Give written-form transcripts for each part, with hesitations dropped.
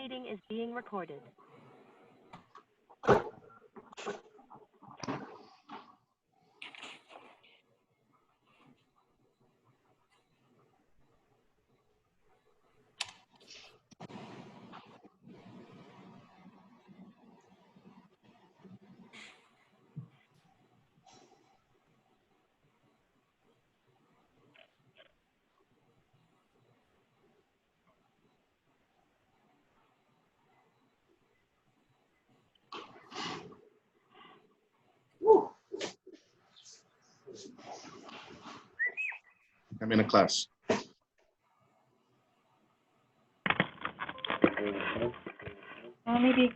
meeting is being recorded. I'm in a class. Maybe.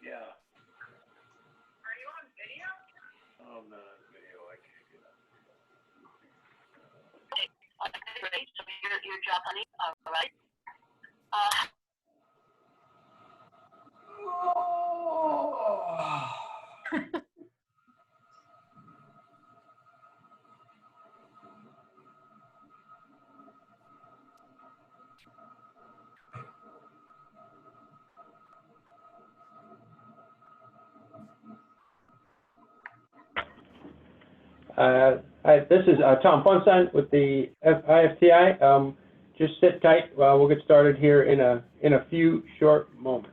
Yeah. Are you on video? Oh, I'm not on video. I can't get on. Okay, so you're Japanese, all right? Hi, this is Tom Funstein with the IFTI. Just sit tight. We'll get started here in a few short moments.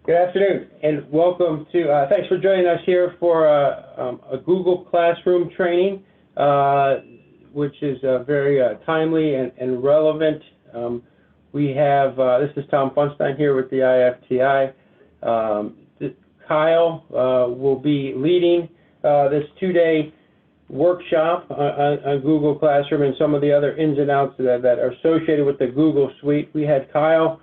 Good afternoon, and welcome to, thanks for joining us here for a Google Classroom training, which is very timely and relevant. We have, this is Tom Funstein here with the IFTI. Kyle will be leading this two-day workshop on Google Classroom and some of the other ins and outs that are associated with the Google Suite. We had Kyle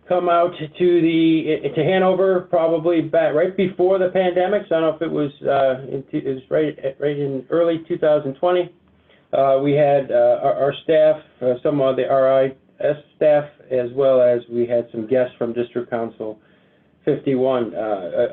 come out to Hanover probably right before the pandemic. So I don't know if it was right in early 2020. We had our staff, some of the RIS staff, as well as we had some guests from District Council 51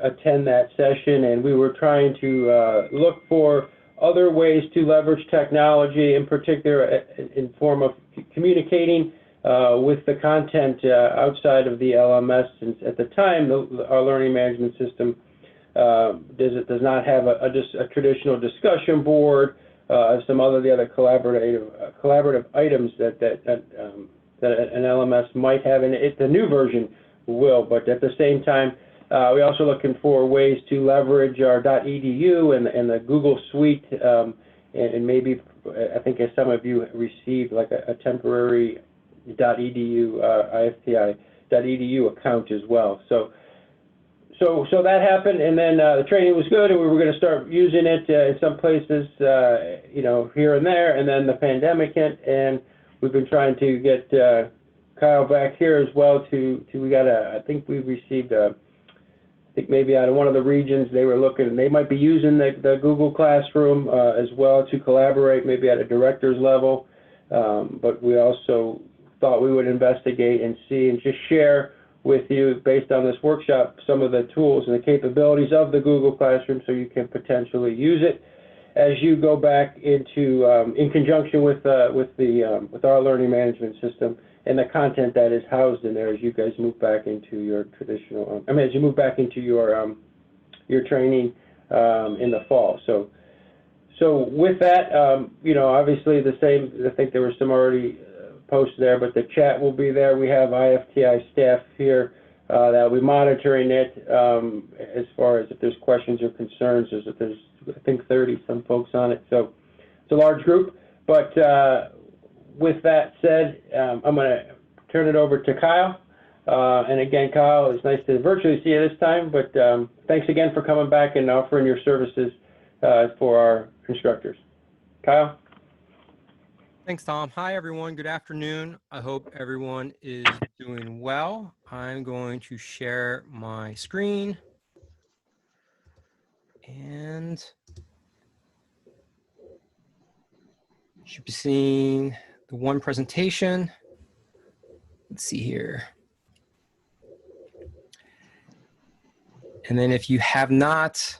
attend that session, and we were trying to look for other ways to leverage technology, in particular in form of communicating with the content outside of the LMS. Since at the time, our learning management system does not have a traditional discussion board, some of the other collaborative items that an LMS might have, and the new version will. But at the same time, we're also looking for ways to leverage our .edu and the Google Suite, and maybe I think as some of you received like a temporary .edu IFTI.edu account as well. So that happened, and then the training was good, and we were going to start using it in some places, you know, here and there, and then the pandemic hit, and we've been trying to get Kyle back here as well. I think we received I think maybe out of one of the regions they were looking, they might be using the Google Classroom as well to collaborate, maybe at a director's level, but we also thought we would investigate and see and just share with you, based on this workshop, some of the tools and the capabilities of the Google Classroom, so you can potentially use it as you go back into, in conjunction with our learning management system and the content that is housed in there as you guys move back into your traditional, as you move back into your training in the fall. So with that, you know, obviously the same, I think there were some already posts there, but the chat will be there. We have IFTI staff here that will be monitoring it as far as if there's questions or concerns. There's I think 30 some folks on it, so it's a large group. But with that said, I'm going to turn it over to Kyle. And again, Kyle, it's nice to virtually see you this time, but thanks again for coming back and offering your services for our instructors. Kyle? Thanks, Tom. Hi, everyone. Good afternoon. I hope everyone is doing well. I'm going to share my screen. And should be seeing the one presentation. Let's see here. And then if you have not,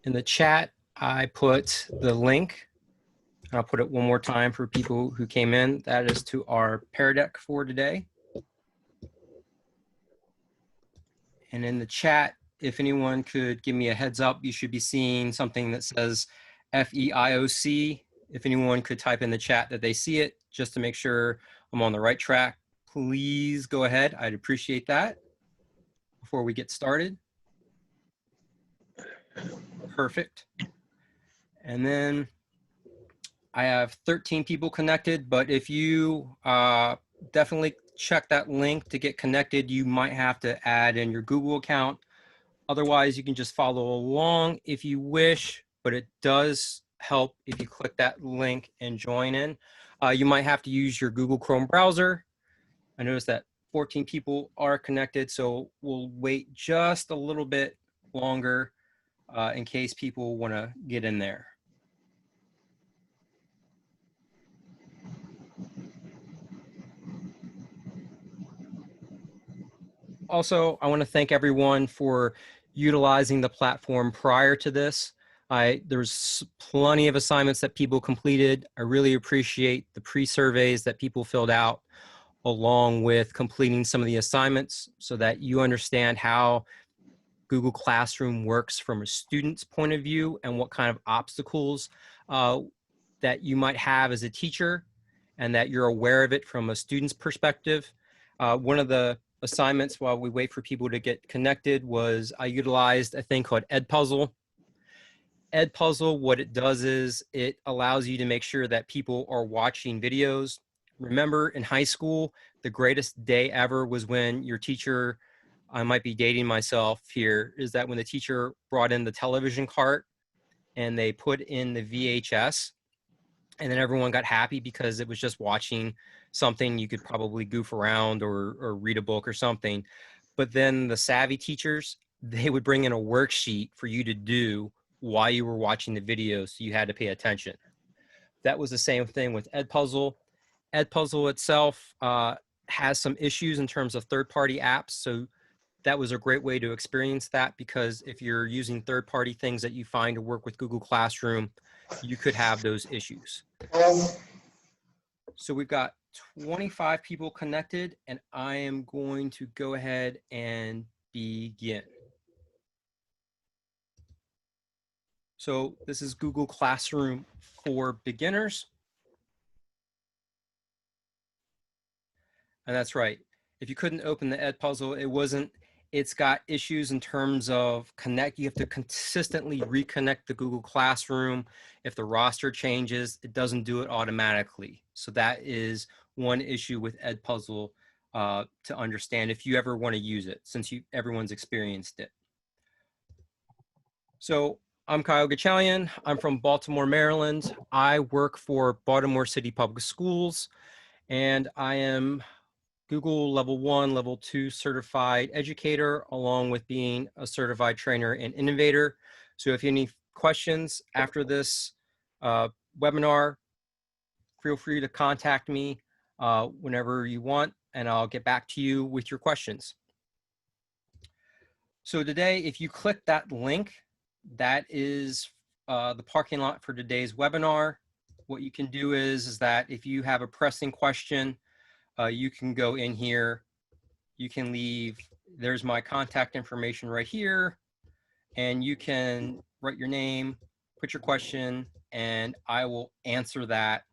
in the chat, I put the link. I'll put it one more time for people who came in. That is to our Pear Deck for today. And in the chat, if anyone could give me a heads up, you should be seeing something that says FEIOC. If anyone could type in the chat that they see it, just to make sure I'm on the right track, please go ahead. I'd appreciate that before we get started. Perfect. And then I have 13 people connected, but if you definitely check that link to get connected, you might have to add in your Google account. Otherwise, you can just follow along if you wish, but it does help if you click that link and join in. You might have to use your Google Chrome browser. I noticed that 14 people are connected, so we'll wait just a little bit longer in case people want to get in there. Also, I want to thank everyone for utilizing the platform prior to this. There's plenty of assignments that people completed. I really appreciate the pre-surveys that people filled out, along with completing some of the assignments so that you understand how Google Classroom works from a student's point of view and what kind of obstacles that you might have as a teacher, and that you're aware of it from a student's perspective. One of the assignments while we wait for people to get connected was I utilized a thing called Edpuzzle. Edpuzzle, what it does is it allows you to make sure that people are watching videos. Remember in high school, the greatest day ever was when your teacher, I might be dating myself here, is that when the teacher brought in the television cart and they put in the VHS, and then everyone got happy because it was just watching something you could probably goof around or read a book or something. But then the savvy teachers, they would bring in a worksheet for you to do while you were watching the video, so you had to pay attention. That was the same thing with Edpuzzle. Edpuzzle itself has some issues in terms of third-party apps, so that was a great way to experience that, because if you're using third-party things that you find to work with Google Classroom, you could have those issues. So we've got 25 people connected, and I am going to go ahead and begin. So this is Google Classroom for beginners. And that's right. If you couldn't open the Edpuzzle, it's got issues in terms of you have to consistently reconnect the Google Classroom. If the roster changes, it doesn't do it automatically. So that is one issue with Edpuzzle to understand if you ever want to use it, since everyone's experienced it. So I'm Kyle Gachalian. I'm from Baltimore, Maryland. I work for Baltimore City Public Schools, and I am Google Level 1, Level 2 certified educator, along with being a certified trainer and innovator. So if you have any questions after this webinar, feel free to contact me whenever you want, and I'll get back to you with your questions. So today, if you click that link, that is the parking lot for today's webinar. What you can do is that if you have a pressing question, you can go in here, you can leave, there's my contact information right here, and you can write your name, put your question, and I will answer that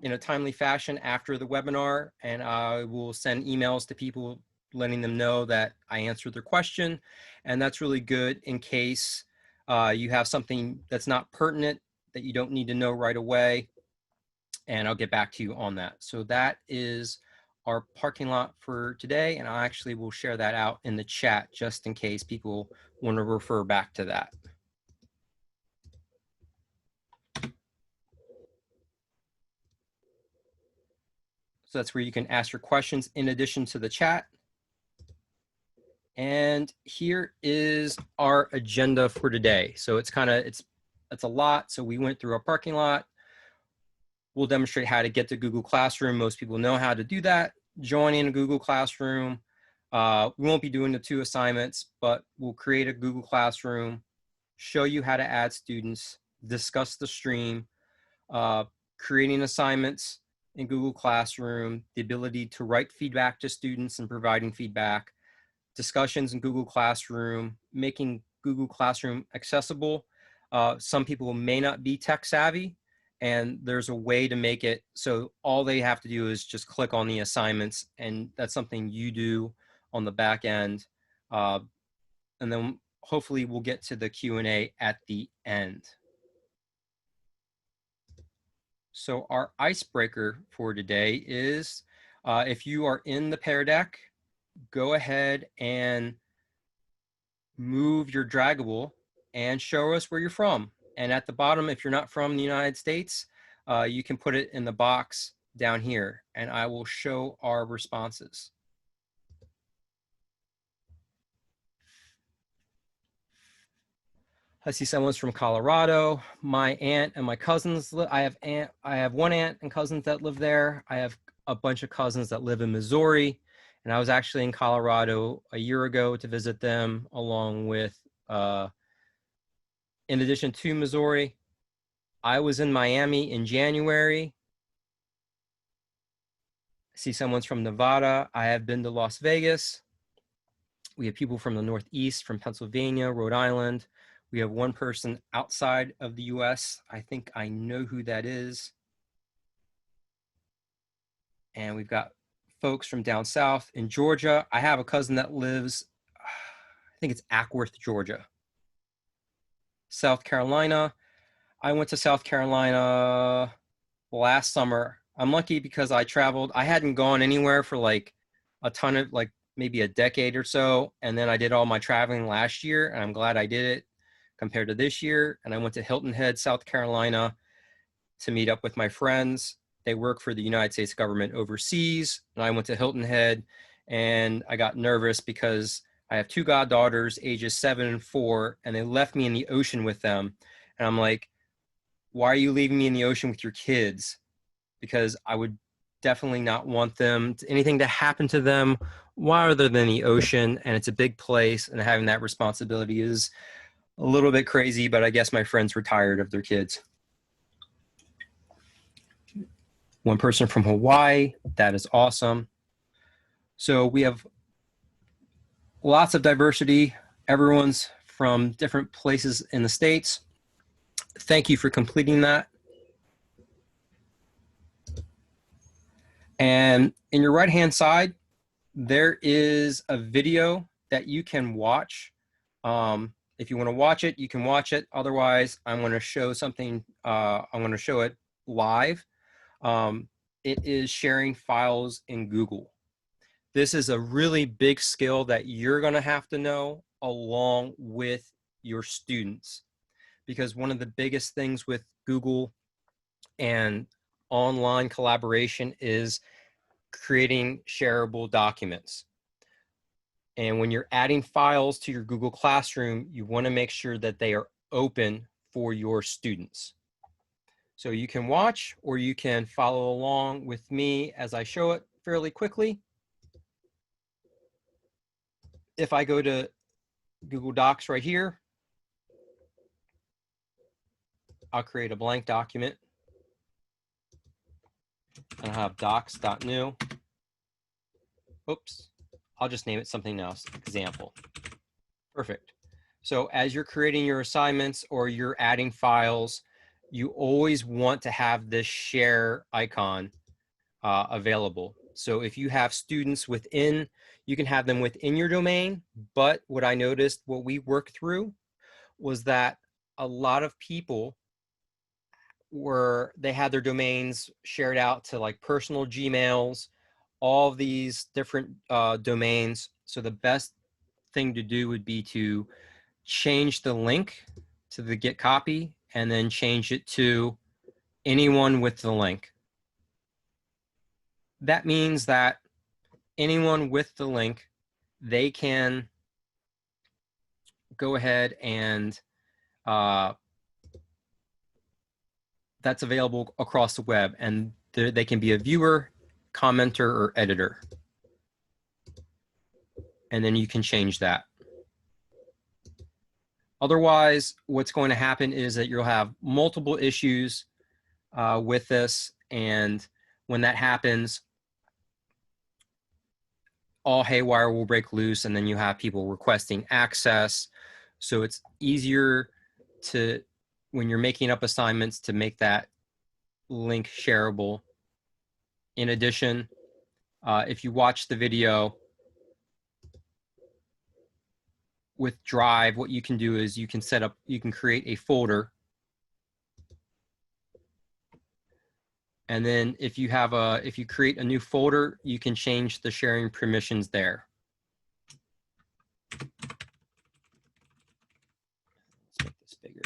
in a timely fashion after the webinar, and I will send emails to people letting them know that I answered their question. And that's really good in case you have something that's not pertinent that you don't need to know right away. And I'll get back to you on that. So that is our parking lot for today. And I actually will share that out in the chat just in case people want to refer back to that. So that's where you can ask your questions in addition to the chat. And here is our agenda for today. So it's a lot. So we went through our parking lot. We'll demonstrate how to get to Google Classroom. Most people know how to do that. Join in a Google Classroom. We won't be doing the 2 assignments, but we'll create a Google Classroom, show you how to add students, discuss the stream, creating assignments in Google Classroom, the ability to write feedback to students and providing feedback, discussions in Google Classroom, making Google Classroom accessible. Some people may not be tech savvy, and there's a way to make it so all they have to do is just click on the assignments, and that's something you do on the back end. And then hopefully we'll get to the Q&A at the end. So our icebreaker for today is if you are in the Pear Deck, go ahead and move your draggable and show us where you're from. And at the bottom, if you're not from the United States, you can put it in the box down here, and I will show our responses. I see someone's from Colorado. My aunt and my cousins, I have one aunt and cousins that live there. I have a bunch of cousins that live in Missouri, and I was actually in Colorado a year ago to visit them, along with, in addition to Missouri, I was in Miami in January. I see someone's from Nevada. I have been to Las Vegas. We have people from the Northeast, from Pennsylvania, Rhode Island. We have one person outside of the US. I think I know who that is. And we've got folks from down south in Georgia. I have a cousin that lives, I think it's Ackworth, Georgia. South Carolina. I went to South Carolina last summer. I'm lucky because I traveled. I hadn't gone anywhere for like a ton of, like maybe a decade or so. And then I did all my traveling last year, and I'm glad I did it compared to this year. And I went to Hilton Head, South Carolina to meet up with my friends. They work for the United States government overseas. And I went to Hilton Head, and I got nervous because I have 2 goddaughters, ages 7 and 4, and they left me in the ocean with them. And I'm like, why are you leaving me in the ocean with your kids? Because I would definitely not want anything to happen to them while they're in the ocean, and it's a big place, and having that responsibility is a little bit crazy, but I guess my friends were tired of their kids. one person from Hawaii. That is awesome. So we have lots of diversity. Everyone's from different places in the States. Thank you for completing that. And in your right-hand side, there is a video that you can watch. If you want to watch it, you can watch it. Otherwise, I'm going to show something. I'm going to show it live. It is sharing files in Google. This is a really big skill that you're going to have to know along with your students, because one of the biggest things with Google and online collaboration is creating shareable documents. And when you're adding files to your Google Classroom, you want to make sure that they are open for your students. So you can watch or you can follow along with me as I show it fairly quickly. If I go to Google Docs right here, I'll create a blank document. And I'll have docs.new. Oops, I'll just name it something else, example. Perfect. So as you're creating your assignments or you're adding files, you always want to have this share icon available. So if you have students within, you can have them within your domain, but what I noticed, what we worked through was that a lot of people they had their domains shared out to like personal Gmails, all of these different domains. So the best thing to do would be to change the link to the get copy and then change it to anyone with the link. That means that anyone with the link, they can go ahead and that's available across the web, and they can be a viewer, commenter, or editor. And then you can change that. Otherwise, what's going to happen is that you'll have multiple issues with this, and when that happens, all haywire will break loose, and then you have people requesting access. So it's easier to, when you're making up assignments, to make that link shareable. In addition, if you watch the video with Drive, what you can do is you can create a folder. And then if you create a new folder, you can change the sharing permissions there. Let's make this bigger.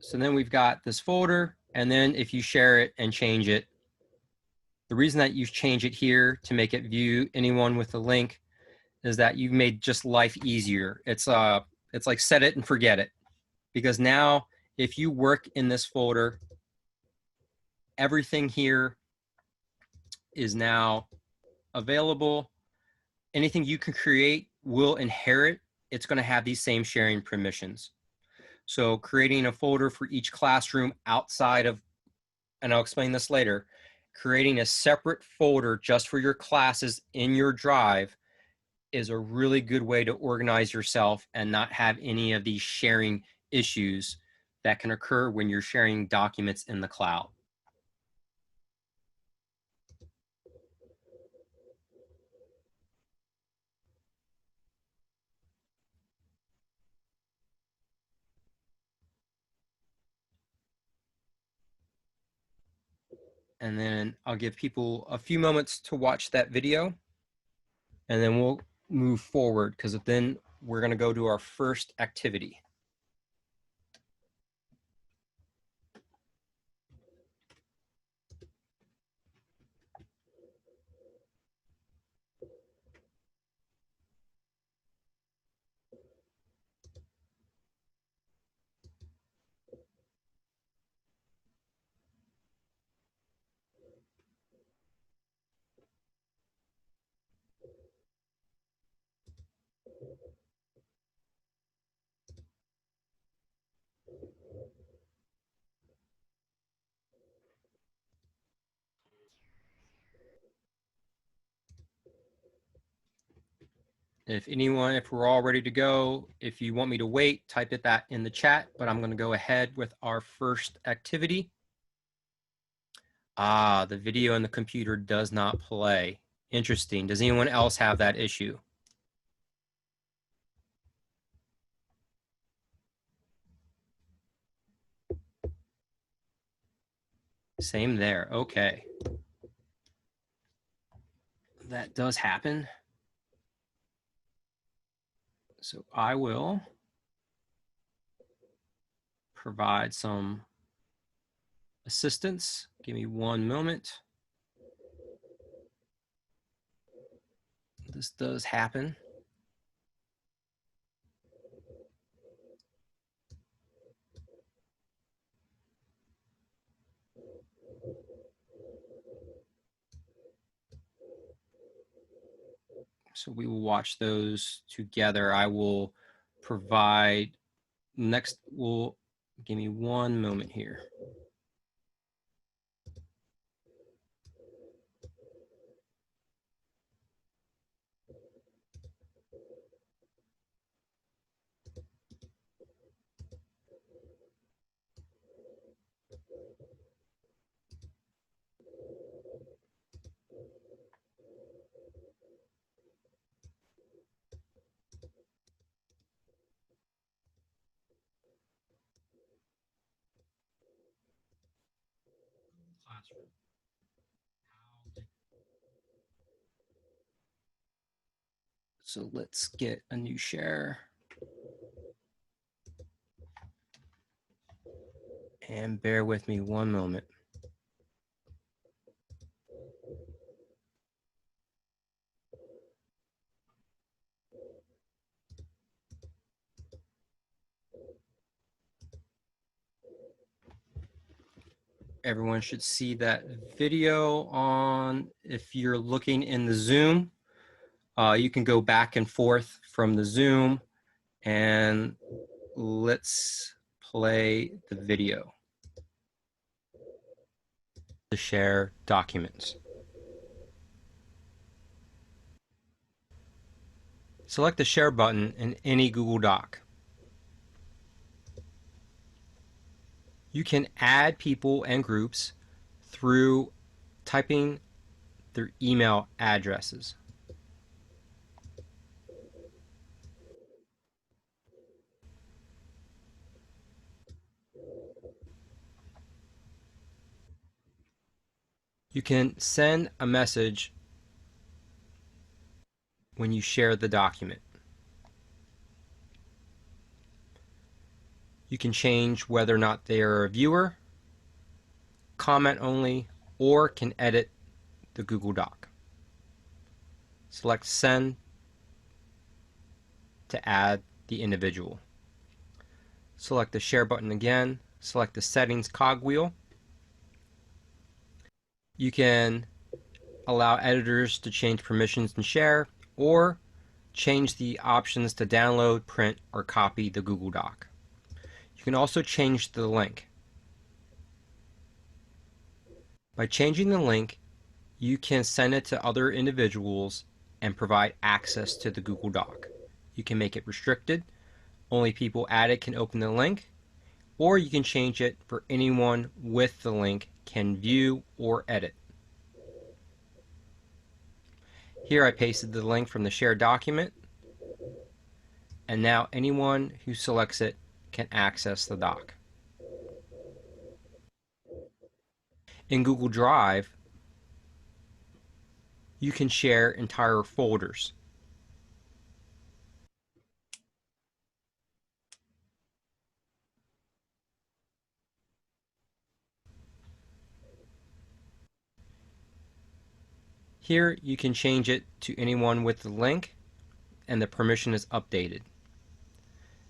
So then we've got this folder, and then if you share it and change it, the reason that you change it here to make it view anyone with a link is that you've made just life easier. It's like set it and forget it, because now if you work in this folder, everything here is now available. Anything you can create will inherit. It's going to have these same sharing permissions. So creating a folder for each classroom outside of, and I'll explain this later, creating a separate folder just for your classes in your Drive is a really good way to organize yourself and not have any of these sharing issues that can occur when you're sharing documents in the cloud. And then I'll give people a few moments to watch that video, and then we'll move forward, because then we're going to go to our first activity. If we're all ready to go, if you want me to wait, type that in the chat, but I'm going to go ahead with our first activity. The video on the computer does not play. Interesting. Does anyone else have that issue? Same there. Okay. That does happen. So I will provide some assistance. Give me one moment. This does happen. So we will watch those together. I will provide next. Give me one moment here. So let's get a new share. And bear with me one moment. Everyone should see that video on, if you're looking in the Zoom, you can go back and forth from the Zoom, and let's play the video. To share documents. Select the share button in any Google Doc. You can add people and groups through typing their email addresses. You can send a message when you share the document. You can change whether or not they are a viewer, comment only, or can edit the Google Doc. Select Send to add the individual. Select the Share button again. Select the Settings cogwheel. You can allow editors to change permissions and share, or change the options to download, print, or copy the Google Doc. You can also change the link. By changing the link, you can send it to other individuals and provide access to the Google Doc. You can make it restricted. Only people added can open the link, or you can change it for anyone with the link can view or edit. Here I pasted the link from the shared document, and now anyone who selects it can access the doc. In Google Drive, you can share entire folders. Here you can change it to anyone with the link, and the permission is updated.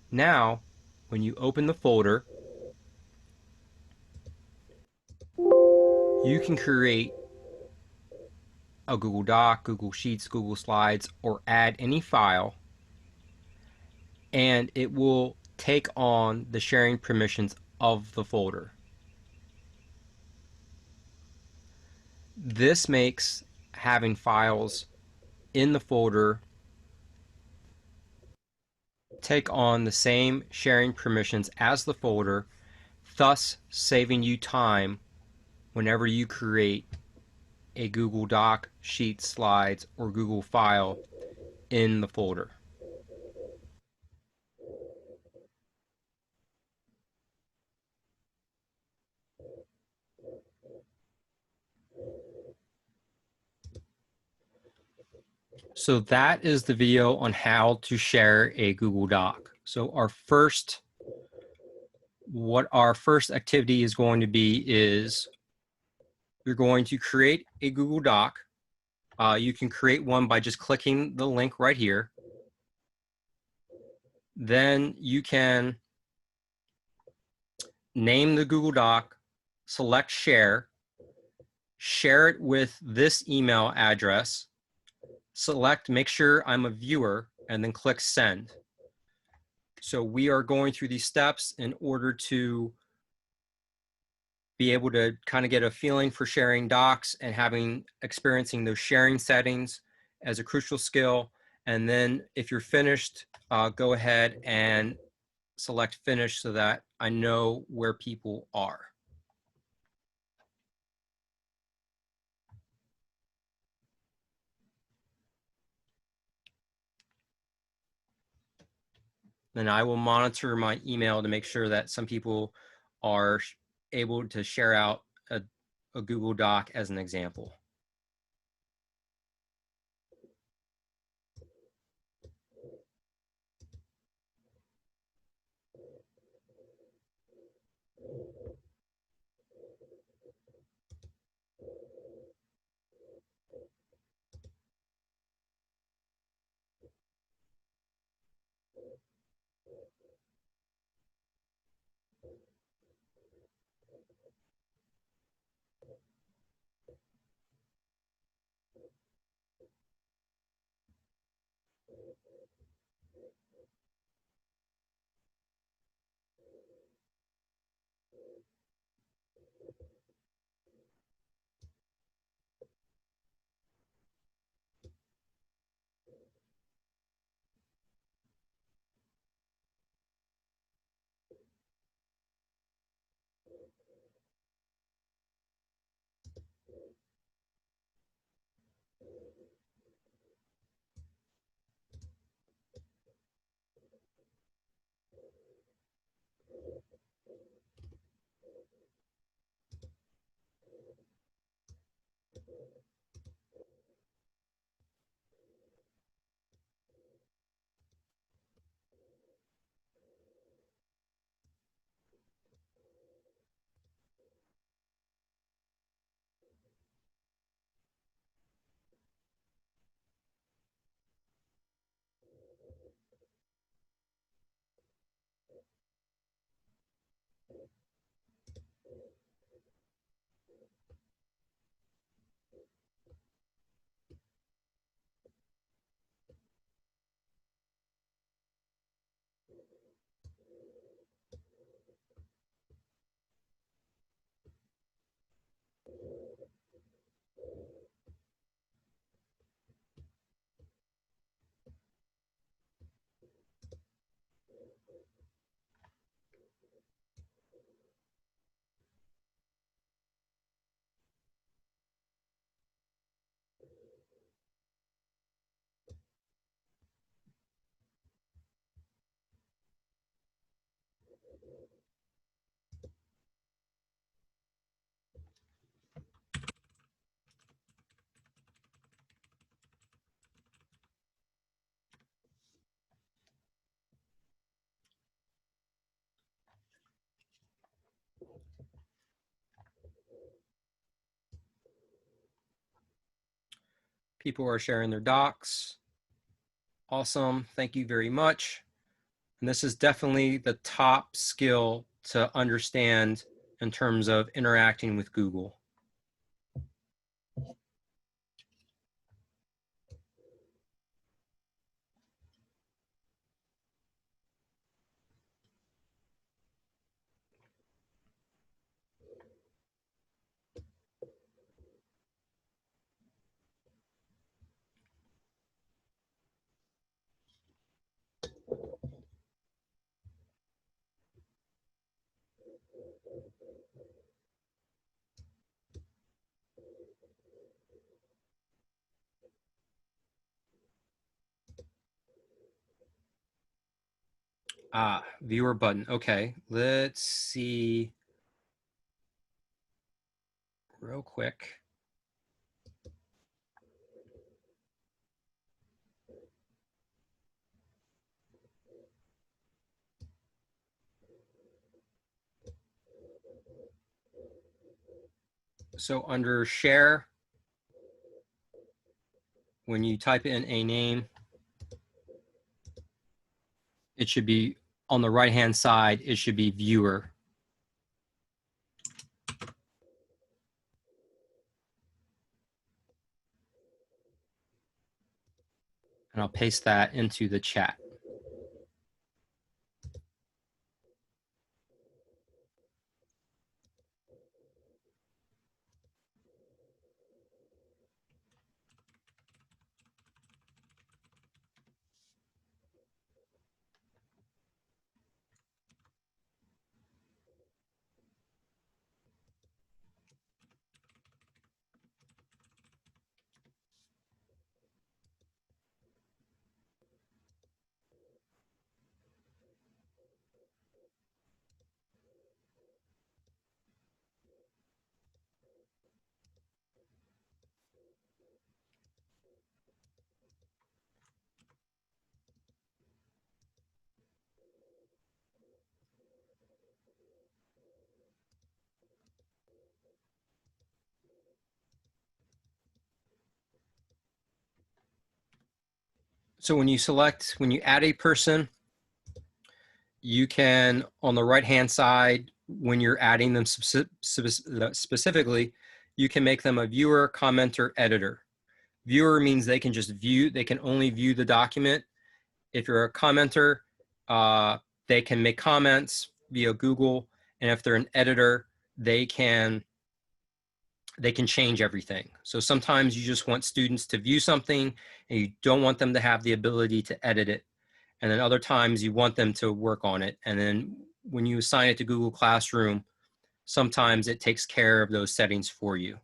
Now, when you open the folder, you can create a Google Doc, Google Sheets, Google Slides, or add any file, and it will take on the sharing permissions of the folder. This makes having files in the folder take on the same sharing permissions as the folder, thus saving you time whenever you create a Google Doc, Sheets, Slides, or Google file in the folder. So that is the video on how to share a Google Doc. So what our first activity is going to be is you're going to create a Google Doc. You can create one by just clicking the link right here. Then you can name the Google Doc, select share, share it with this email address, select make sure I'm a viewer, and then click send. So we are going through these steps in order to be able to kind of get a feeling for sharing docs and experiencing those sharing settings as a crucial skill. And then if you're finished, go ahead and select finish so that I know where people are. Then I will monitor my email to make sure that some people are able to share out a Google Doc as an example. People are sharing their docs. Awesome. Thank you very much. And this is definitely the top skill to understand in terms of interacting with Google. Viewer button. Okay, let's see real quick. So under share, when you type in a name, it should be on the right-hand side, it should be viewer. And I'll paste that into the chat. So when you add a person, you can, on the right-hand side, when you're adding them specifically, you can make them a viewer, commenter, editor. Viewer means they can just view, they can only view the document. If you're a commenter, they can make comments via Google. And if they're an editor, they can change everything. So sometimes you just want students to view something and you don't want them to have the ability to edit it. And then other times you want them to work on it. And then when you assign it to Google Classroom, sometimes it takes care of those settings for you.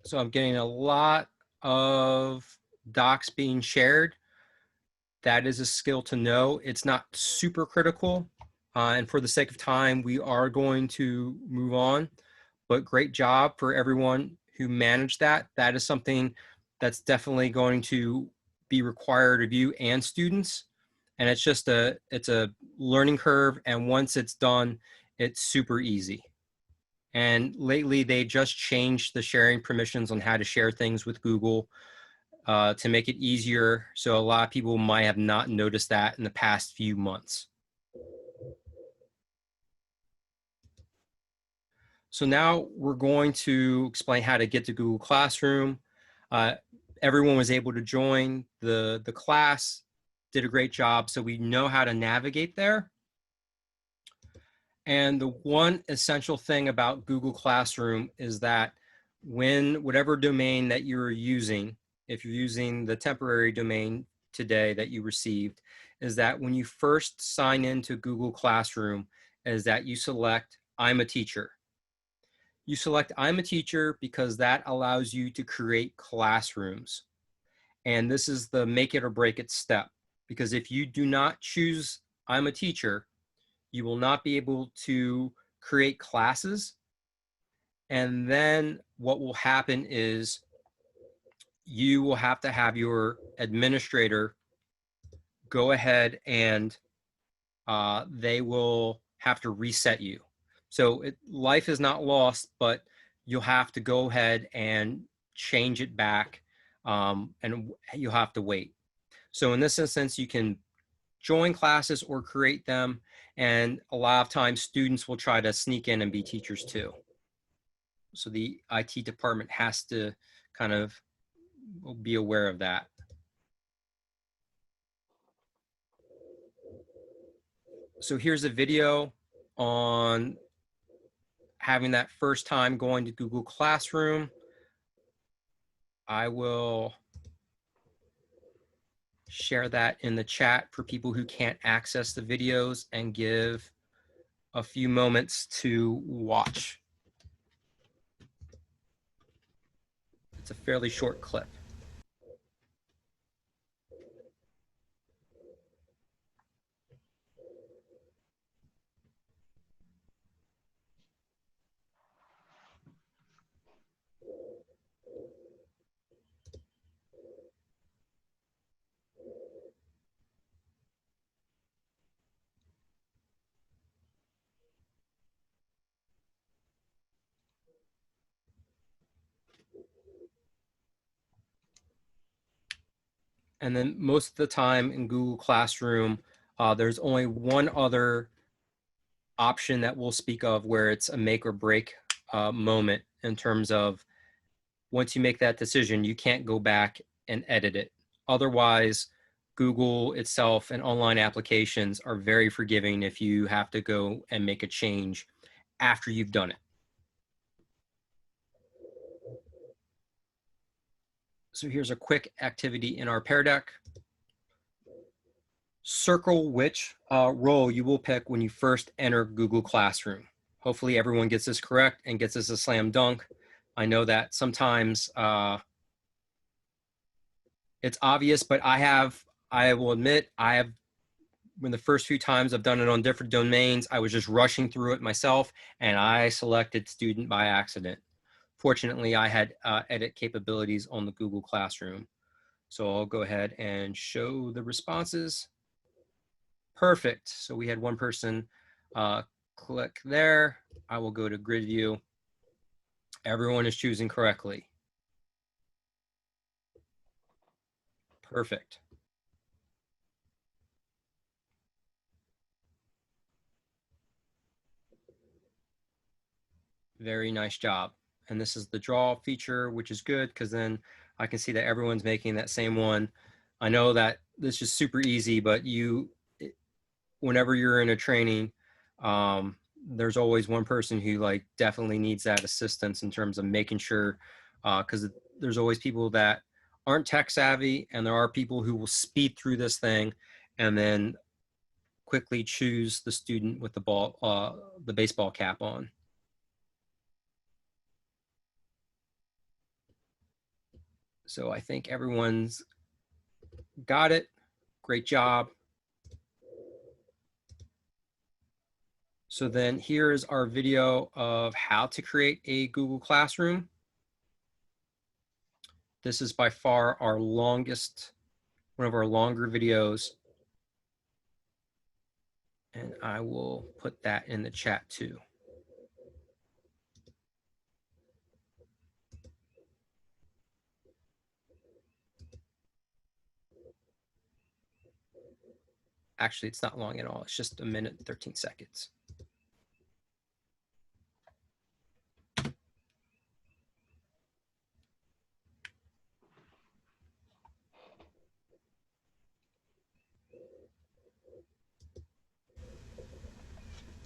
So I'm getting a lot of docs being shared. That is a skill to know. It's not super critical. And for the sake of time, we are going to move on. But great job for everyone who managed that. That is something that's definitely going to be required of you and students. And it's just it's a learning curve. And once it's done, it's super easy. And lately, they just changed the sharing permissions on how to share things with Google to make it easier. So a lot of people might have not noticed that in the past few months. So now we're going to explain how to get to Google Classroom. Everyone was able to join the class. did a great job, so we know how to navigate there. And the one essential thing about Google Classroom is that when whatever domain that you're using, if you're using the temporary domain today that you received, is that when you first sign into Google Classroom, is that you select I'm a teacher. You select I'm a teacher because that allows you to create classrooms. And this is the make it or break it step. Because if you do not choose I'm a teacher, you will not be able to create classes. And then what will happen is you will have to have your administrator go ahead and they will have to reset you. So life is not lost, but you'll have to go ahead and change it back, and you'll have to wait. So in this instance, you can join classes or create them, and a lot of times students will try to sneak in and be teachers too. So the IT department has to kind of be aware of that. So here's a video on having that first time going to Google Classroom. I will share that in the chat for people who can't access the videos and give a few moments to watch. It's a fairly short clip. And then most of the time in Google Classroom, there's only one other option that we'll speak of where it's a make or break moment in terms of once you make that decision, you can't go back and edit it. Otherwise, Google itself and online applications are very forgiving if you have to go and make a change after you've done it. So here's a quick activity in our Pear Deck. Circle which role you will pick when you first enter Google Classroom. Hopefully everyone gets this correct and gets this a slam dunk. I know that sometimes it's obvious, but I will admit, when the first few times I've done it on different domains, I was just rushing through it myself and I selected student by accident. Fortunately, I had edit capabilities on the Google Classroom. So I'll go ahead and show the responses. Perfect. So we had one person click there. I will go to grid view. Everyone is choosing correctly. Perfect. Very nice job. And this is the draw feature, which is good because then I can see that everyone's making that same one. I know that this is super easy, but whenever you're in a training, there's always one person who like definitely needs that assistance in terms of making sure, because there's always people that aren't tech savvy, and there are people who will speed through this thing and then quickly choose the student with the baseball cap on. So I think everyone's got it. Great job. So then here's our video of how to create a Google Classroom. This is by far our longest, one of our longer videos. And I will put that in the chat too. Actually, it's not long at all. It's just 1 minute and 13 seconds.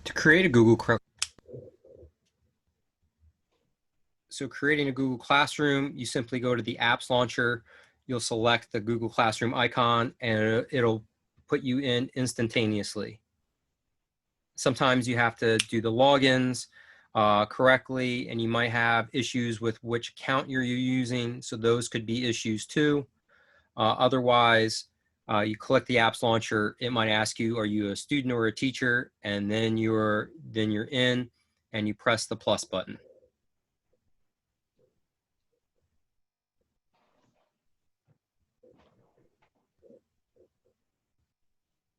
To create a Google So creating a Google Classroom, you simply go to the apps launcher, you'll select the Google Classroom icon, and it'll put you in instantaneously. Sometimes you have to do the logins correctly, and you might have issues with which account you're using, so those could be issues too. Otherwise, you click the apps launcher, it might ask you, are you a student or a teacher? And then you're in, and you press the plus button.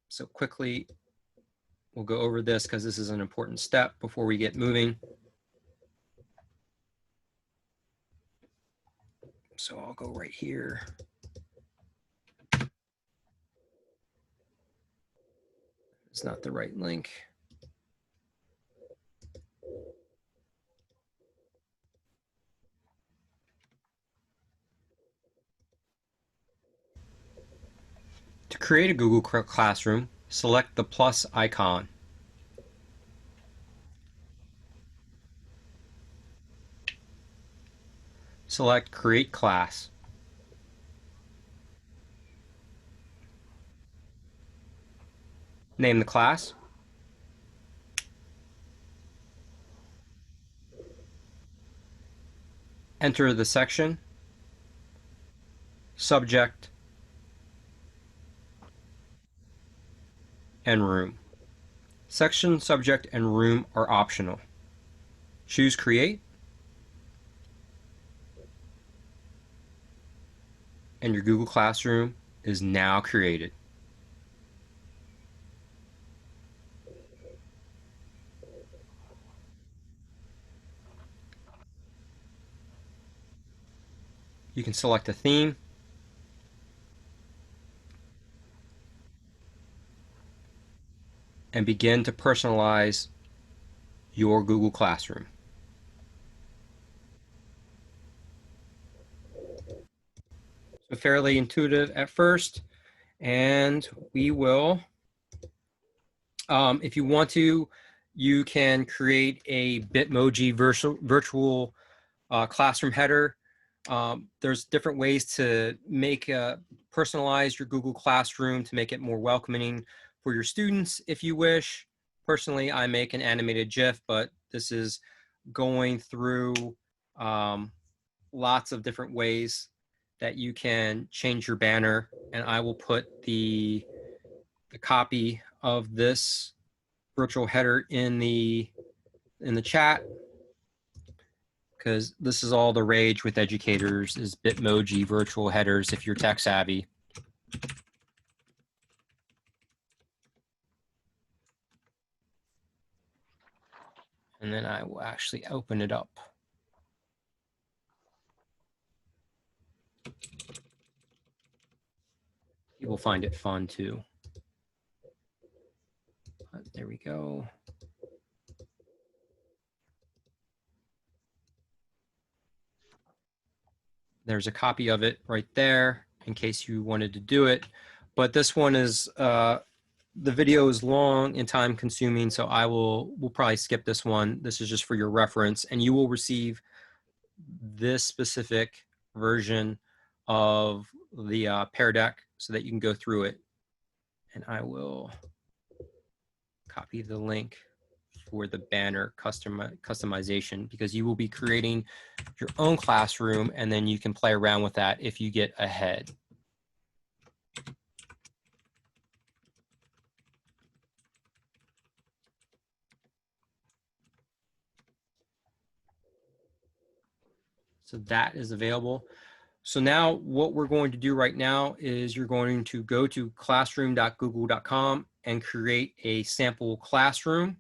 So quickly, we'll go over this because this is an important step before we get moving. So I'll go right here. It's not the right link. To create a Google Classroom, select the plus icon. Select Create Class. Name the class. Enter the section, subject, and room. Section, subject, and room are optional. Choose Create, and your Google Classroom is now created. You can select a theme, and begin to personalize your Google Classroom. So fairly intuitive at first, and we will, if you want to, you can create a Bitmoji virtual classroom header. There's different ways to make personalize your Google Classroom to make it more welcoming for your students if you wish. Personally, I make an animated GIF, but this is going through lots of different ways that you can change your banner, and I will put the copy of this virtual header in the chat, because this is all the rage with educators is Bitmoji virtual headers if you're tech savvy. And then I will actually open it up. People find it fun too. There we go. There's a copy of it right there in case you wanted to do it. But this one is, the video is long and time consuming, so we'll probably skip this one. This is just for your reference, and you will receive this specific version of the Pear Deck so that you can go through it. And I will copy the link for the banner customization, because you will be creating your own classroom, and then you can play around with that if you get ahead. So that is available. So now what we're going to do right now is you're going to go to classroom.google.com and create a sample classroom.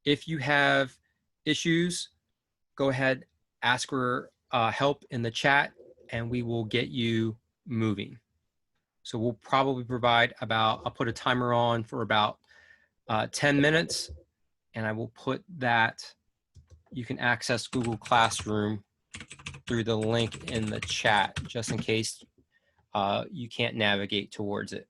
If you have issues, go ahead, ask for help in the chat, and we will get you moving. So we'll probably provide I'll put a timer on for about 10 minutes, and I will put that, you can access Google Classroom through the link in the chat, just in case you can't navigate towards it.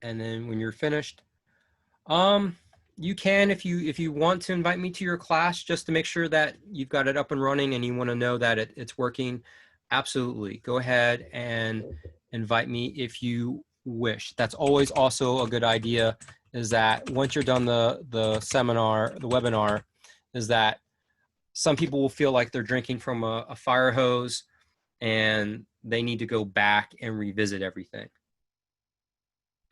And then when you're finished, you can, if you want to invite me to your class just to make sure that you've got it up and running and you want to know that it's working, absolutely. Go ahead and invite me if you wish. That's always also a good idea, is that once you're done the seminar, the webinar, is that some people will feel like they're drinking from a fire hose and they need to go back and revisit everything.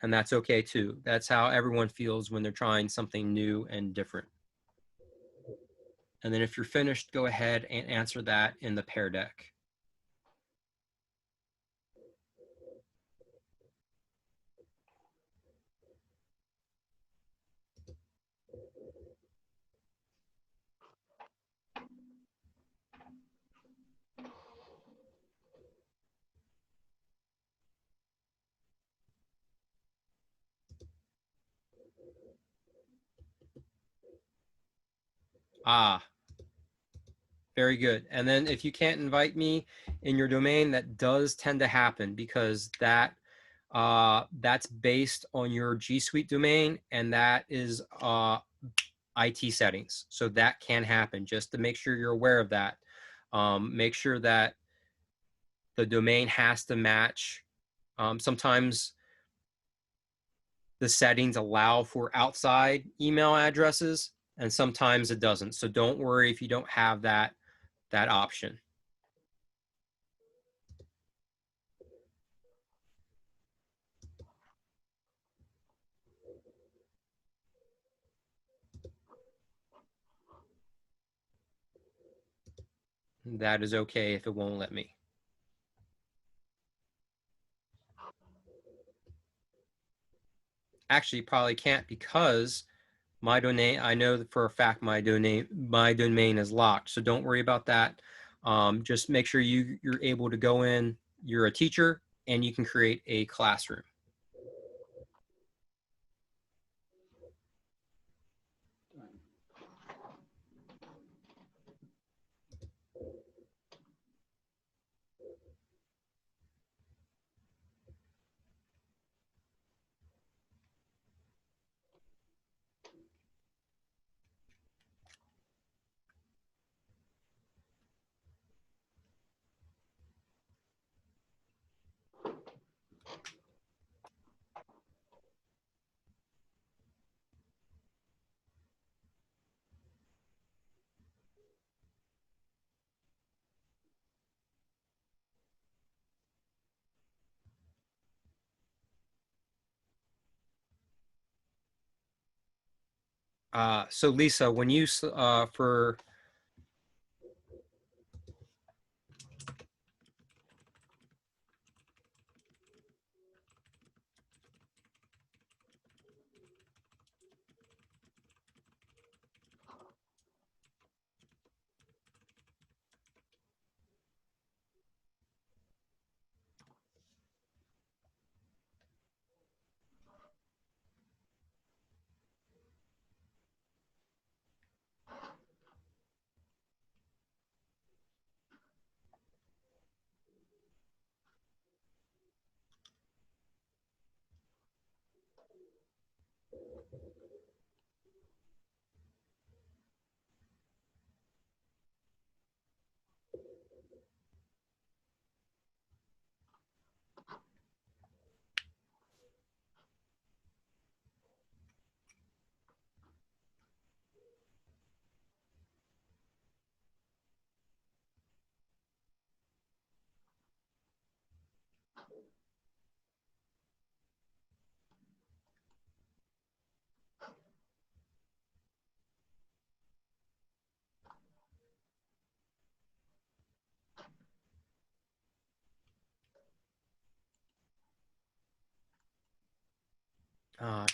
And that's okay too. That's how everyone feels when they're trying something new and different. And then if you're finished, go ahead and answer that in the pair deck. Ah, very good. And then if you can't invite me in your domain, that does tend to happen because that's based on your G Suite domain, and that is IT settings. So that can happen. Just to make sure you're aware of that. Make sure that the domain has to match. Sometimes the settings allow for outside email addresses, and sometimes it doesn't. So don't worry if you don't have that option. That is okay if it won't let me. Actually, probably can't because my domain, I know that for a fact my domain is locked. So don't worry about that. Just make sure you're able to go in, you're a teacher, and you can create a classroom. So Lisa, when you, for,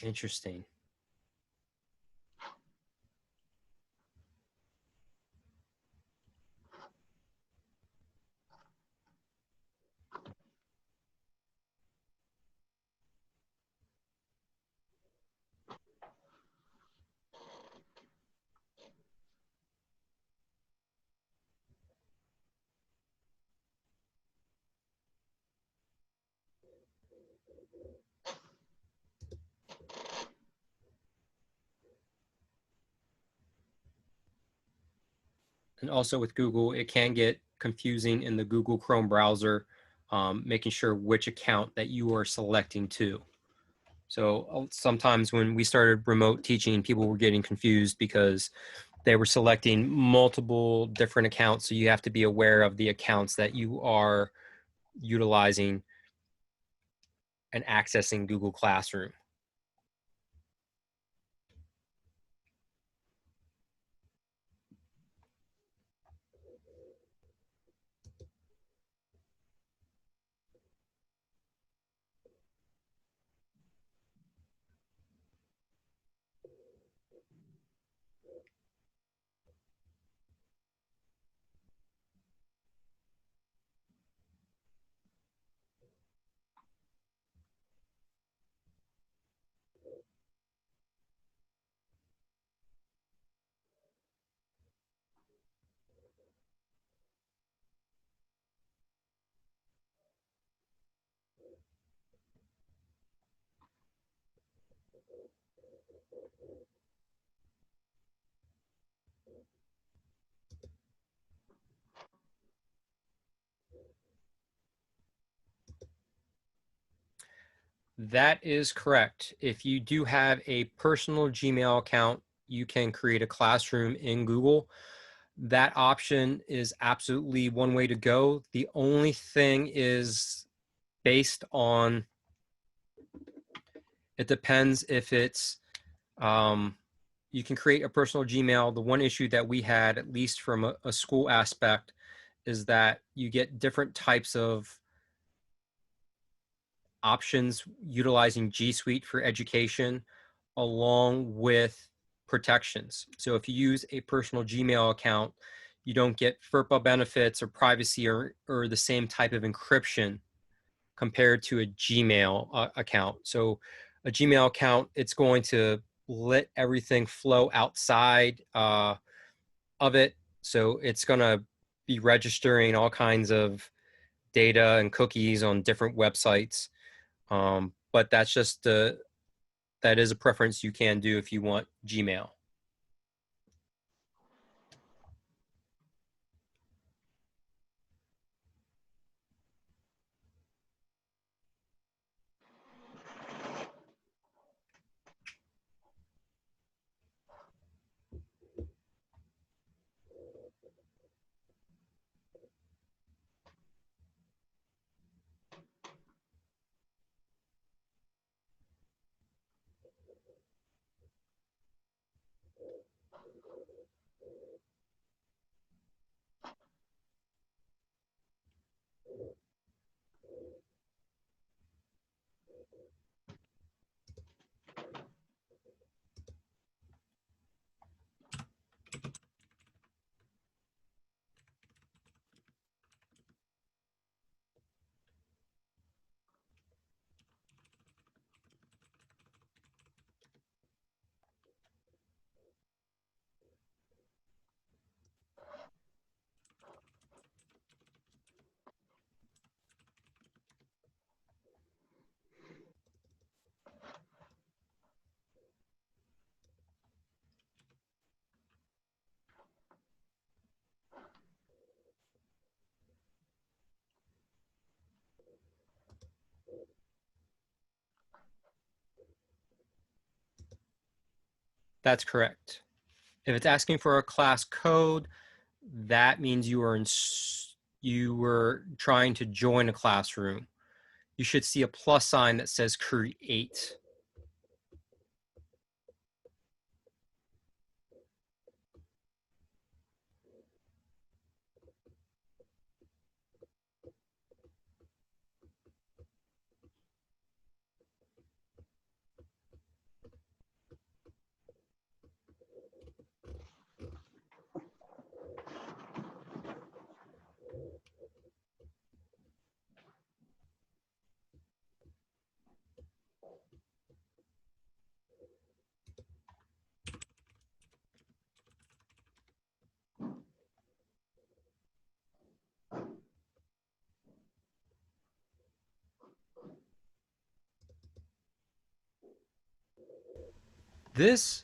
interesting. And also with Google, it can get confusing in the Google Chrome browser, making sure which account that you are selecting to. So sometimes when we started remote teaching, people were getting confused because they were selecting multiple different accounts. So you have to be aware of the accounts that you are utilizing and accessing Google Classroom. That is correct. If you do have a personal Gmail account, you can create a classroom in Google. That option is absolutely one way to go. The only thing is based on, it depends if it's, you can create a personal Gmail. The one issue that we had, at least from a school aspect, is that you get different types of options utilizing G Suite for education along with protections. So if you use a personal Gmail account, you don't get FERPA benefits or privacy or the same type of encryption compared to a Gmail account. So a Gmail account, it's going to let everything flow outside of it. So it's going to be registering all kinds of data and cookies on different websites. But that's just that is a preference you can do if you want Gmail. That's correct. If it's asking for a class code, that means you are you were trying to join a classroom. You should see a plus sign that says create. This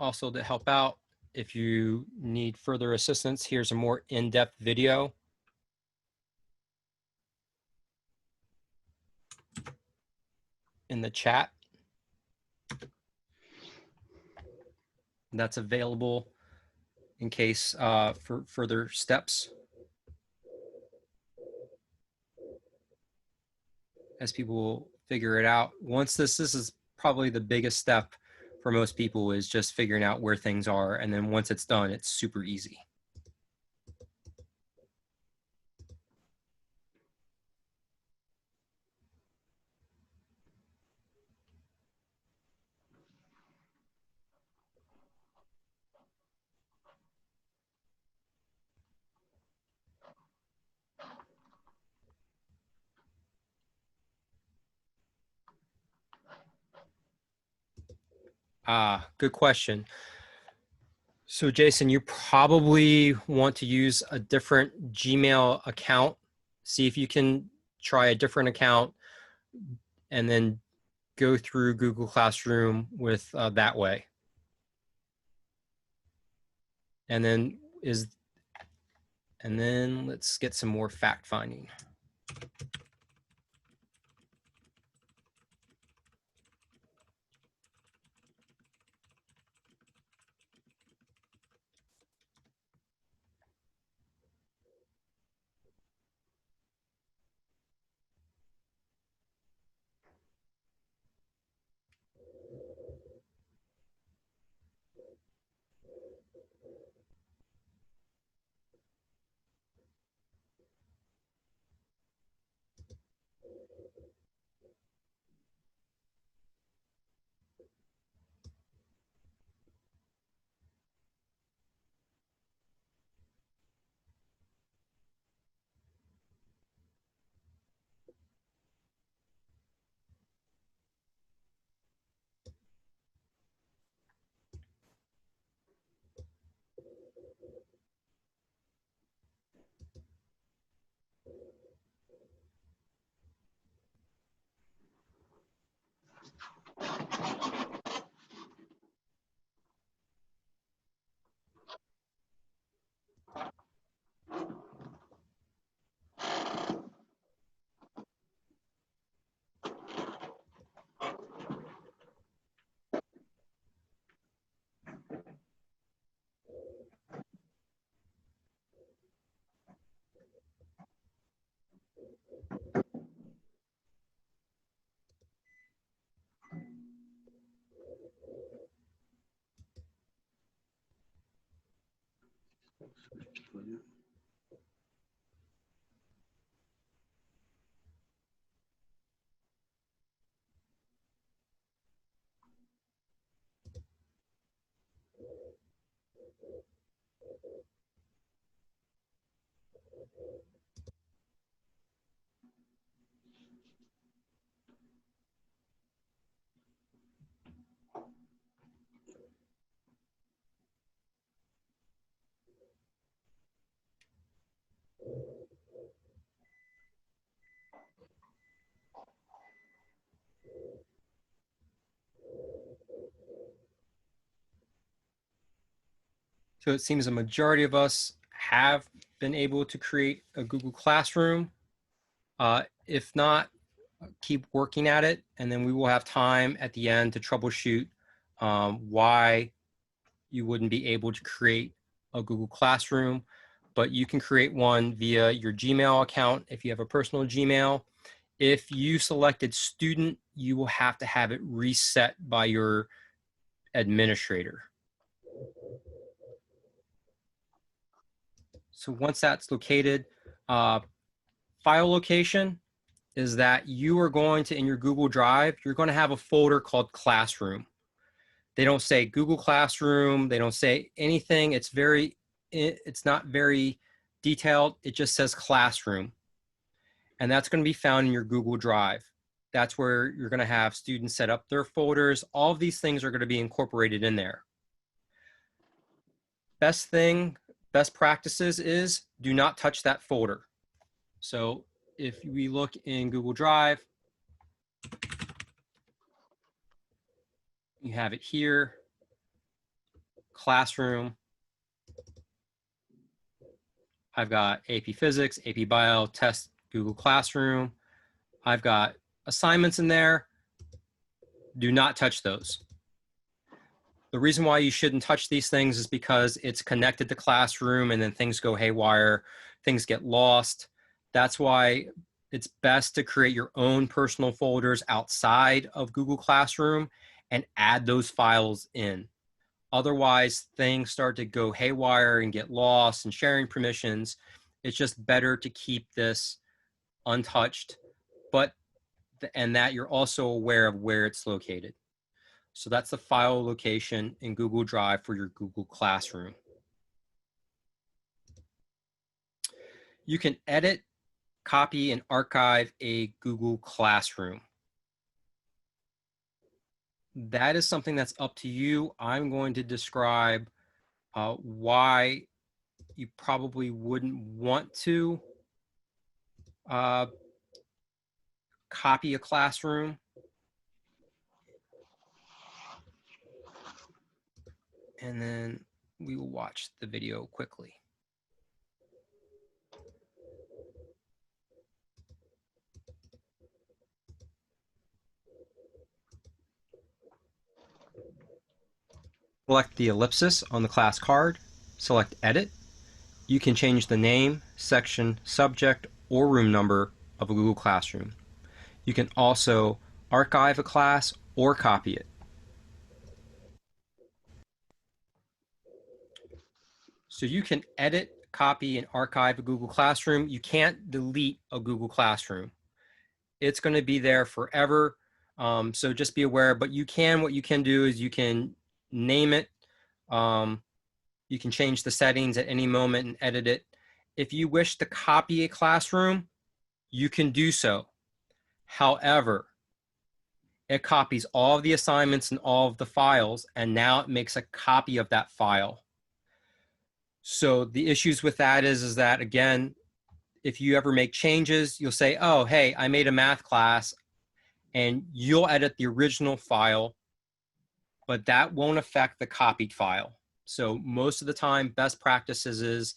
also to help out, if you need further assistance, here's a more in-depth video in the chat that's available in case for further steps as people figure it out. Once this is probably the biggest step for most people, is just figuring out where things are, and then once it's done, it's super easy. Good question. So Jason, you probably want to use a different Gmail account. See if you can try a different account and then go through Google Classroom with that way. And then let's get some more fact finding. So it seems a majority of us have been able to create a Google Classroom. If not, keep working at it, and then we will have time at the end to troubleshoot why you wouldn't be able to create a Google Classroom. But you can create one via your Gmail account if you have a personal Gmail. If you selected student, you will have to have it reset by your administrator. So once that's located, file location is that you are going to, in your Google Drive, you're going to have a folder called Classroom. They don't say Google Classroom. They don't say anything. It's not very detailed. It just says Classroom. And that's going to be found in your Google Drive. That's where you're going to have students set up their folders. All of these things are going to be incorporated in there. Best practices is do not touch that folder. So if we look in Google Drive, you have it here, Classroom. I've got AP Physics, AP Bio, Test, Google Classroom. I've got assignments in there. Do not touch those. The reason why you shouldn't touch these things is because it's connected to Classroom and then things go haywire, things get lost. That's why it's best to create your own personal folders outside of Google Classroom and add those files in. Otherwise, things start to go haywire and get lost and sharing permissions. It's just better to keep this untouched, and that you're also aware of where it's located. So that's the file location in Google Drive for your Google Classroom. You can edit, copy, and archive a Google Classroom. That is something that's up to you. I'm going to describe why you probably wouldn't want to copy a classroom. And then we will watch the video quickly. Select the ellipsis on the class card, select Edit. You can change the name, section, subject, or room number of a Google Classroom. You can also archive a class or copy it. So you can edit, copy, and archive a Google Classroom. You can't delete a Google Classroom. It's going to be there forever. So just be aware, but what you can do is you can name it. You can change the settings at any moment and edit it. If you wish to copy a classroom, you can do so. However, it copies all of the assignments and all of the files, and now it makes a copy of that file. So the issues with that is that, again, if you ever make changes, you'll say, oh, hey, I made a math class, and you'll edit the original file, but that won't affect the copied file. So most of the time, best practices is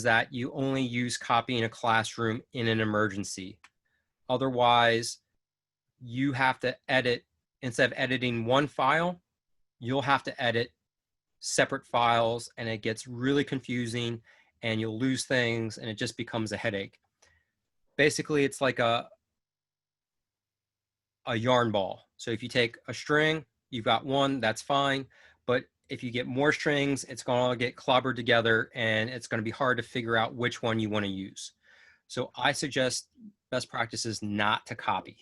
that you only use copy in a classroom in an emergency. Otherwise, you have to edit, instead of editing one file, you'll have to edit separate files, and it gets really confusing, and you'll lose things, and it just becomes a headache. Basically, it's like a yarn ball. So if you take a string, you've got one, that's fine. But if you get more strings, it's going to get clobbered together, and it's going to be hard to figure out which one you want to use. So I suggest best practice is not to copy.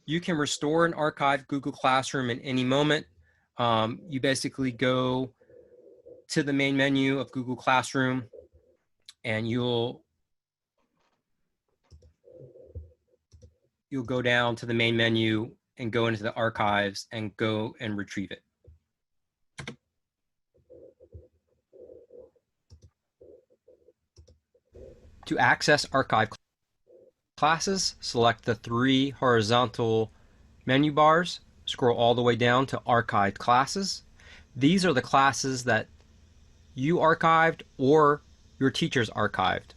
You can restore and archive Google Classroom in any moment. You basically go to the main menu of Google Classroom, and you'll go down to the main menu and go into the archives and go and retrieve it. To access archive classes, select the 3 horizontal menu bars, scroll all the way down to archived classes. These are the classes that you archived or your teachers archived.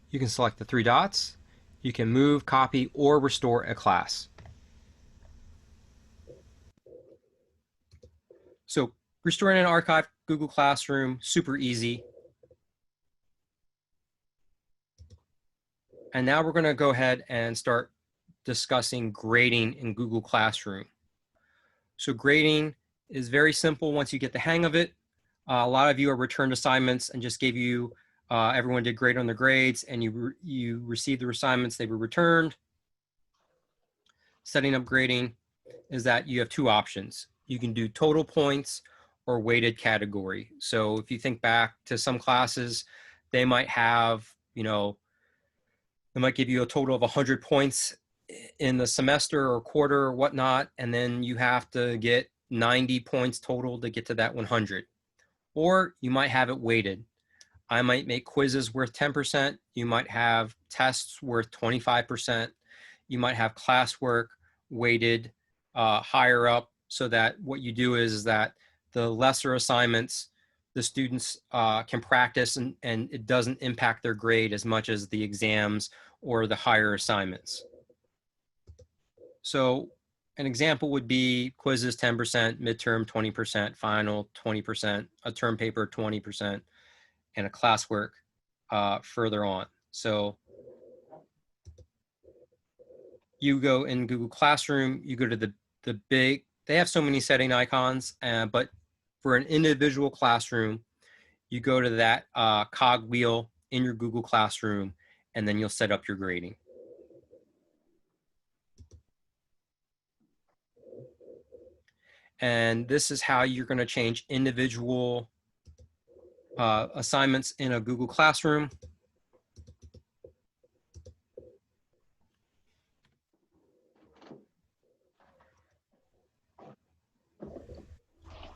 You can select the 3 dots. You can move, copy, or restore a class. So restoring an archived Google Classroom, super easy. And now we're going to go ahead and start discussing grading in Google Classroom. So grading is very simple once you get the hang of it. A lot of you are returned assignments and just gave you, everyone did great on their grades and you received the assignments, they were returned. Setting up grading is that you have two options. You can do total points or weighted category. So if you think back to some classes, they might have, you know, they might give you a total of 100 points in the semester or quarter or whatnot, and then you have to get 90 points total to get to that 100. Or you might have it weighted. I might make quizzes worth 10%. You might have tests worth 25%. You might have classwork weighted higher up, so that what you do is that the lesser assignments, the students can practice and it doesn't impact their grade as much as the exams or the higher assignments. So an example would be quizzes 10%, midterm 20%, final 20%, a term paper 20%, and a classwork further on. So you go in Google Classroom, you go to the big, they have so many setting icons, but for an individual classroom, you go to that cog wheel in your Google Classroom, and then you'll set up your grading. And this is how you're going to change individual assignments in a Google Classroom.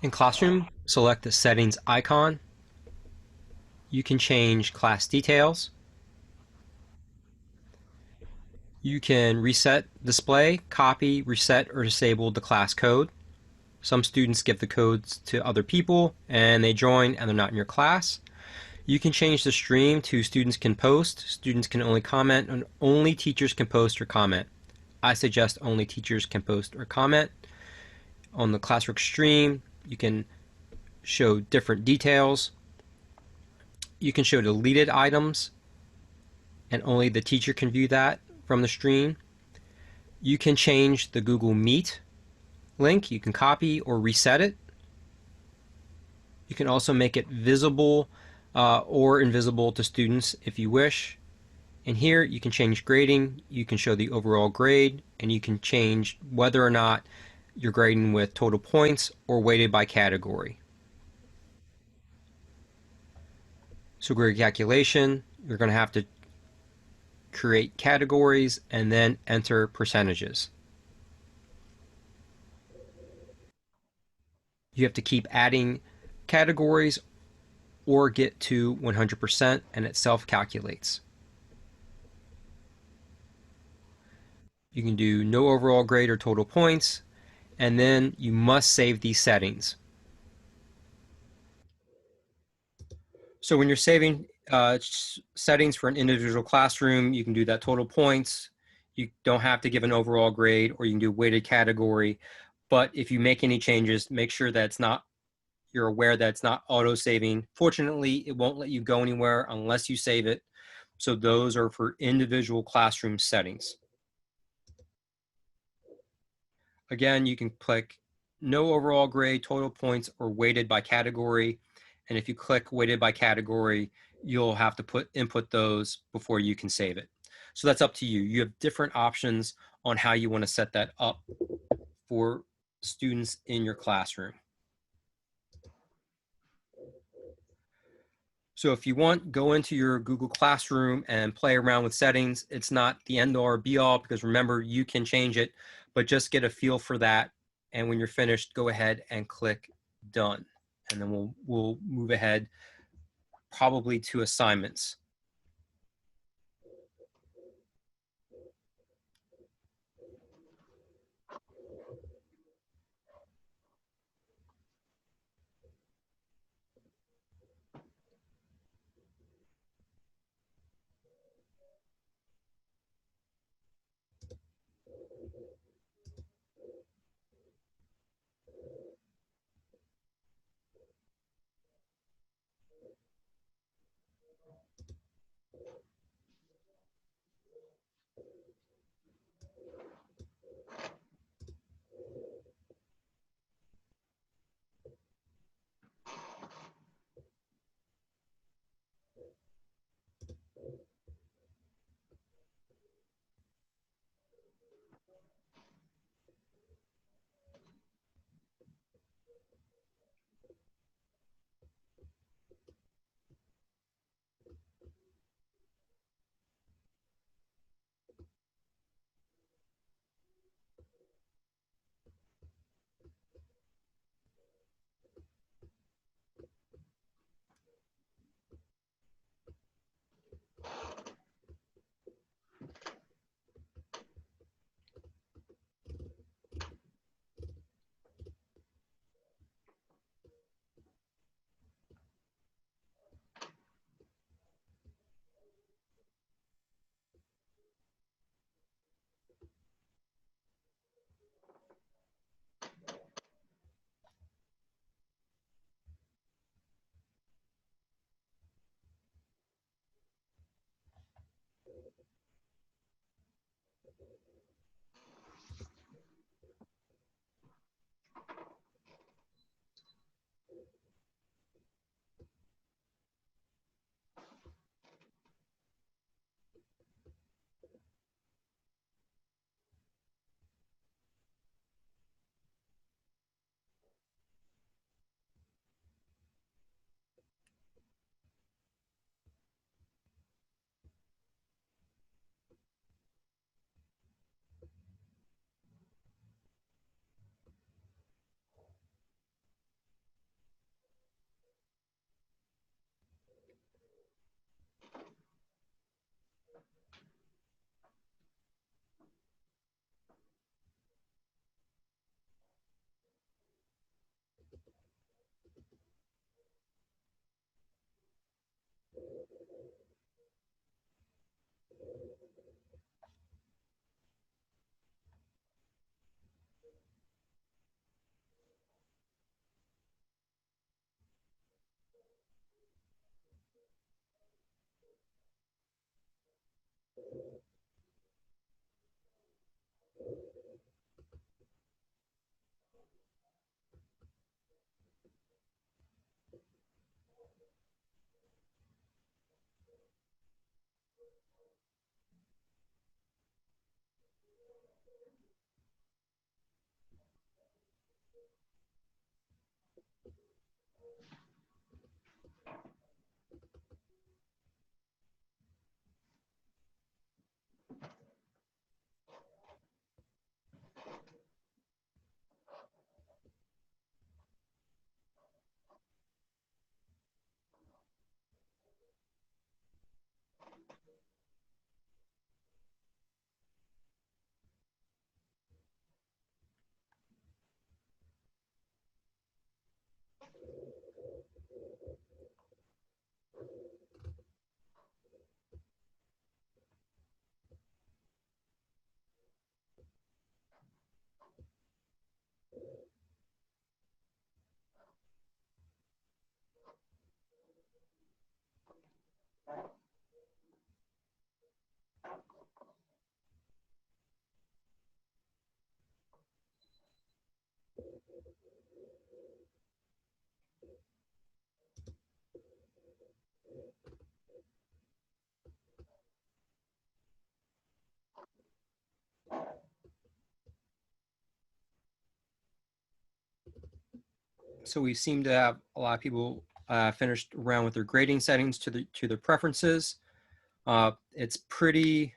In Classroom, select the settings icon. You can change class details. You can reset display, copy, reset, or disable the class code. Some students give the codes to other people and they join and they're not in your class. You can change the stream to students can post, students can only comment, and only teachers can post or comment. I suggest only teachers can post or comment. On the classwork stream, you can show different details. You can show deleted items and only the teacher can view that from the stream. You can change the Google Meet link. You can copy or reset it. You can also make it visible or invisible to students if you wish. And here you can change grading, you can show the overall grade, and you can change whether or not you're grading with total points or weighted by category. So grade calculation, you're going to have to create categories and then enter percentages. You have to keep adding categories or get to 100% and it self-calculates. You can do no overall grade or total points, and then you must save these settings. So when you're saving settings for an individual classroom, you can do that total points. You don't have to give an overall grade, or you can do weighted category. But if you make any changes, make sure that you're aware that it's not auto saving. Fortunately, it won't let you go anywhere unless you save it. So those are for individual classroom settings. Again, you can click no overall grade, total points, or weighted by category. And if you click weighted by category, you'll have to input those before you can save it. So that's up to you. You have different options on how you want to set that up for students in your classroom. So if you want, go into your Google Classroom and play around with settings. It's not the end all or be all, because remember, you can change it, but just get a feel for that. And when you're finished, go ahead and click done. And then we'll move ahead probably to assignments. So we seem to have a lot of people finished around with their grading settings to their preferences. It's pretty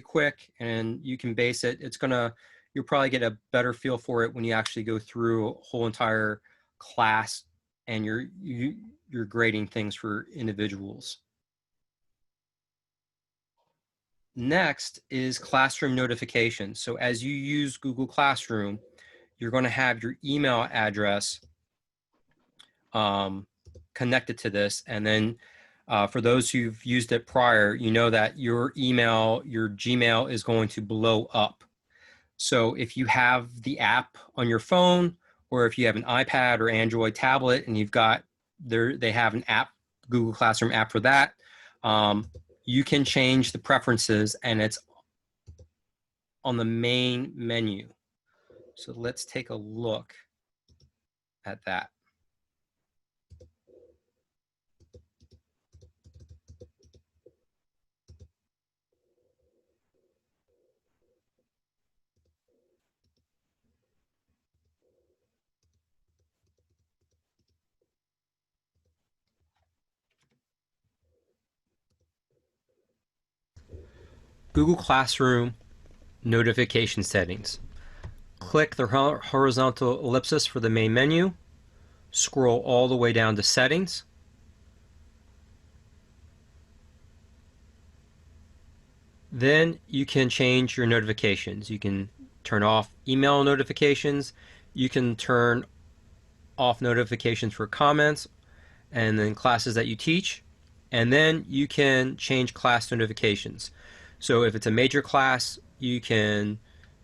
quick, and you can base it. You'll probably get a better feel for it when you actually go through a whole entire class and you're grading things for individuals. Next is classroom notifications. So as you use Google Classroom, you're going to have your email address connected to this. And then for those who've used it prior, you know that your email, your Gmail is going to blow up. So if you have the app on your phone, or if you have an iPad or Android tablet and they have an app, Google Classroom app for that, you can change the preferences, and it's on the main menu. So let's take a look at that. Google Classroom notification settings. Click the horizontal ellipsis for the main menu. Scroll all the way down to settings. Then you can change your notifications. You can turn off email notifications. You can turn off notifications for comments and then classes that you teach. And then you can change class notifications. So if it's a major class, you can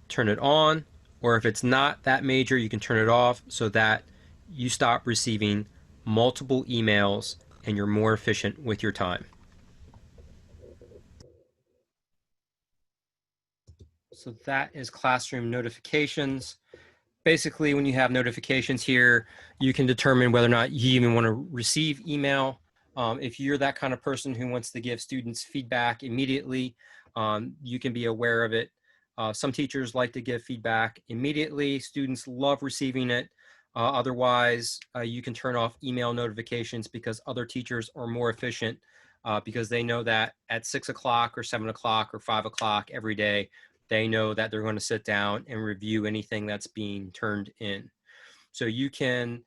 turn it on, or if it's not that major, you can turn it off so that you stop receiving multiple emails and you're more efficient with your time. So that is classroom notifications. Basically, when you have notifications here, you can determine whether or not you even want to receive email. If you're that kind of person who wants to give students feedback immediately, you can be aware of it. Some teachers like to give feedback immediately. Students love receiving it. Otherwise, you can turn off email notifications because other teachers are more efficient because they know that at 6 o'clock or 7 o'clock or 5 o'clock every day, they know that they're going to sit down and review anything that's being turned in. So you can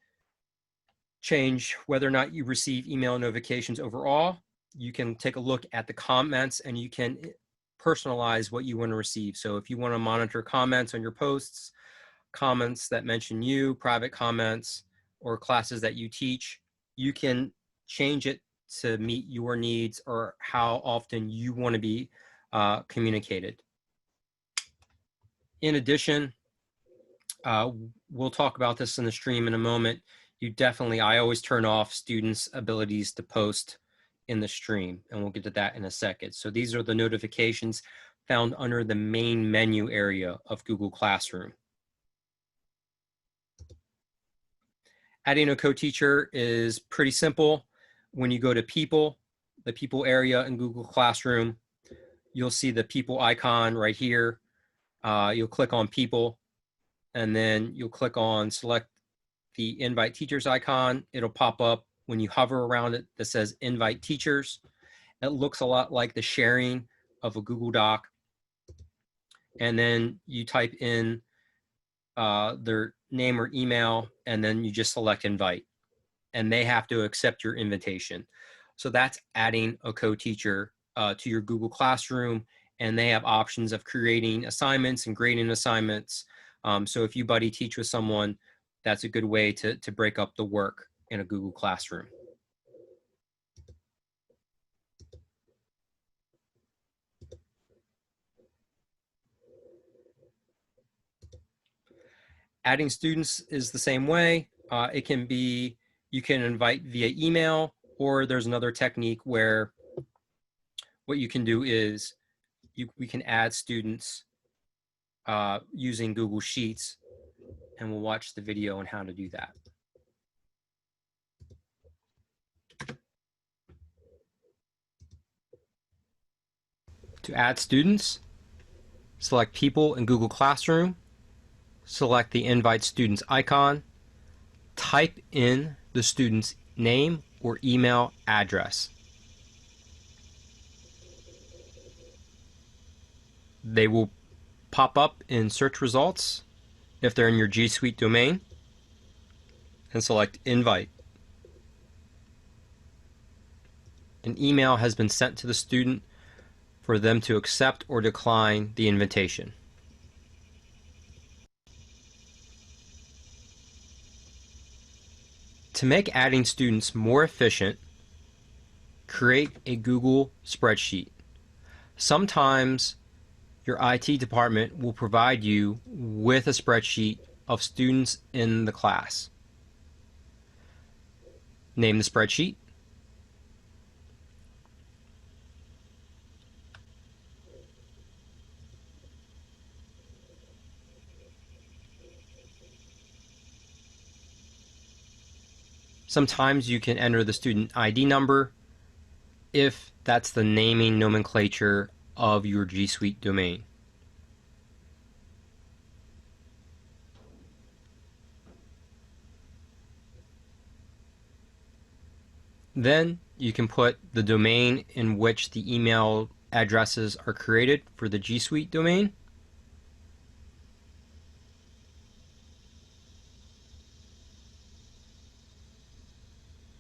change whether or not you receive email notifications overall. You can take a look at the comments and you can personalize what you want to receive. So if you want to monitor comments on your posts, comments that mention you, private comments, or classes that you teach, you can change it to meet your needs or how often you want to be communicated. In addition, we'll talk about this in the stream in a moment. I always turn off students' abilities to post in the stream, and we'll get to that in a second. So these are the notifications found under the main menu area of Google Classroom. Adding a co-teacher is pretty simple. When you go to people, the people area in Google Classroom, you'll see the people icon right here. You'll click on people, and then you'll click on select the invite teachers icon. It'll pop up when you hover around it that says invite teachers. It looks a lot like the sharing of a Google Doc. And then you type in their name or email, and then you just select invite. And they have to accept your invitation. So that's adding a co-teacher to your Google Classroom, and they have options of creating assignments and grading assignments. So if you buddy teach with someone, that's a good way to break up the work in a Google Classroom. Adding students is the same way. It can be, you can invite via email, or there's another technique where what you can do is we can add students using Google Sheets, and we'll watch the video on how to do that. To add students, select People in Google Classroom, select the Invite Students icon, type in the student's name or email address. They will pop up in search results if they're in your G Suite domain, and select Invite. An email has been sent to the student for them to accept or decline the invitation. To make adding students more efficient, create a Google spreadsheet. Sometimes your IT department will provide you with a spreadsheet of students in the class. Name the spreadsheet. Sometimes you can enter the student ID number if that's the naming nomenclature of your G Suite domain. Then you can put the domain in which the email addresses are created for the G Suite domain.